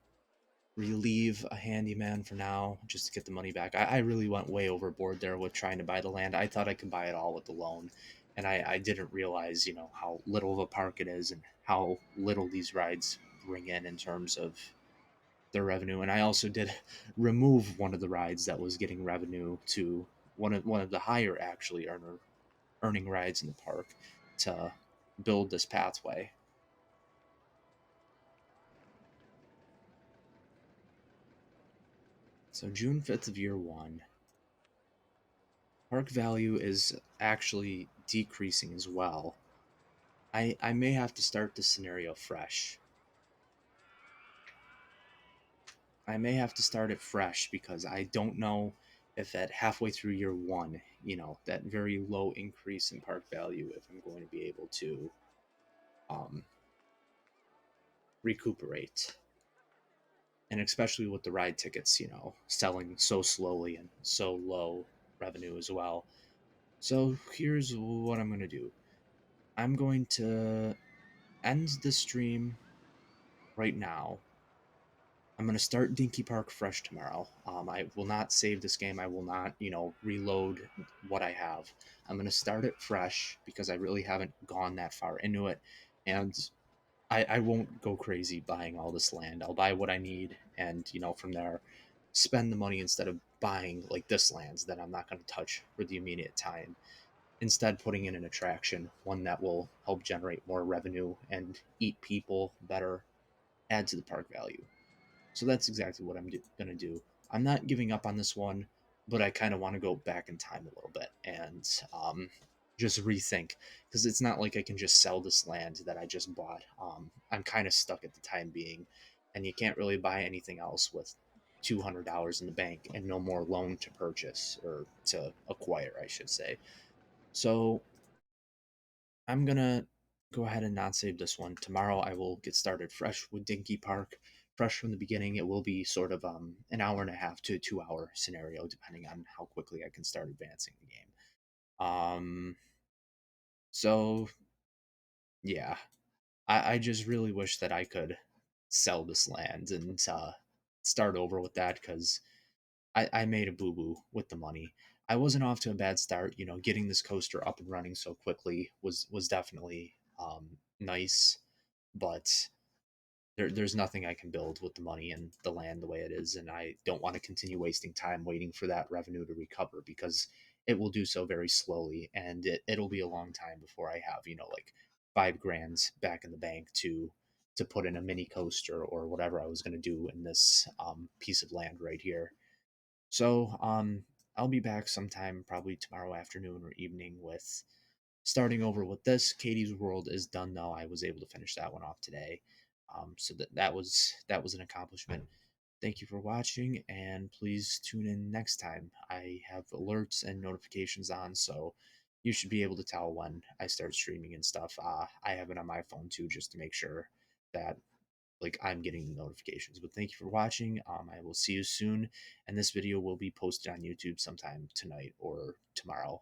relieve a handyman for now just to get the money back. I really went way overboard there with trying to buy the land. I thought I could buy it all with the loan, and I didn't realize, how little of a park it is and how little these rides bring in terms of their revenue. And I also did remove one of the rides that was getting revenue to one of the higher actually earning rides in the park to build this pathway. So June 5th of year one, park value is actually decreasing as well. I may have to start this scenario fresh. I may have to start it fresh because I don't know if at halfway through year one, that very low increase in park value, if I'm going to be able to um, recuperate. And especially with the ride tickets, selling so slowly and so low revenue as well. So here's what I'm going to do. I'm going to end the stream right now. I'm gonna start Dinky Park fresh tomorrow. I will not save this game. I will not, reload what I have. I'm gonna start it fresh because I really haven't gone that far into it, and I won't go crazy buying all this land. I'll buy what I need, and from there, spend the money instead of buying like this lands that I'm not gonna touch for the immediate time. Instead, putting in an attraction, one that will help generate more revenue and eat people better, add to the park value. So that's exactly what I'm going to do. I'm not giving up on this one, but I kind of want to go back in time a little bit. And just rethink, because it's not like I can just sell this land that I just bought. I'm kind of stuck at the time being, and you can't really buy anything else with $200 in the bank and no more loan to purchase or to acquire, I should say. So I'm gonna go ahead and not save this one. Tomorrow I will get started fresh with Dinky Park, fresh from the beginning. It will be sort of an hour and a half to 2 hour scenario, depending on how quickly I can start advancing the game. So yeah, I just really wish that I could sell this land and start over with that, because I made a boo boo with the money. I wasn't off to a bad start. You know, getting this coaster up and running so quickly was definitely nice, but there's nothing I can build with the money and the land the way it is, and I don't want to continue wasting time waiting for that revenue to recover, because it will do so very slowly, and it'll be a long time before I have, you know, like 5 grand back in the bank to put in a mini coaster or whatever I was going to do in this piece of land right here. So I'll be back sometime probably tomorrow afternoon or evening with starting over with this. Katie's World is done though. I was able to finish that one off today. So that was an accomplishment. Thank you for watching, and please tune in next time. I have alerts and notifications on, so you should be able to tell when I start streaming and stuff. I have it on my phone too, just to make sure that like I'm getting the notifications. But thank you for watching. I will see you soon, and this video will be posted on YouTube sometime tonight or tomorrow.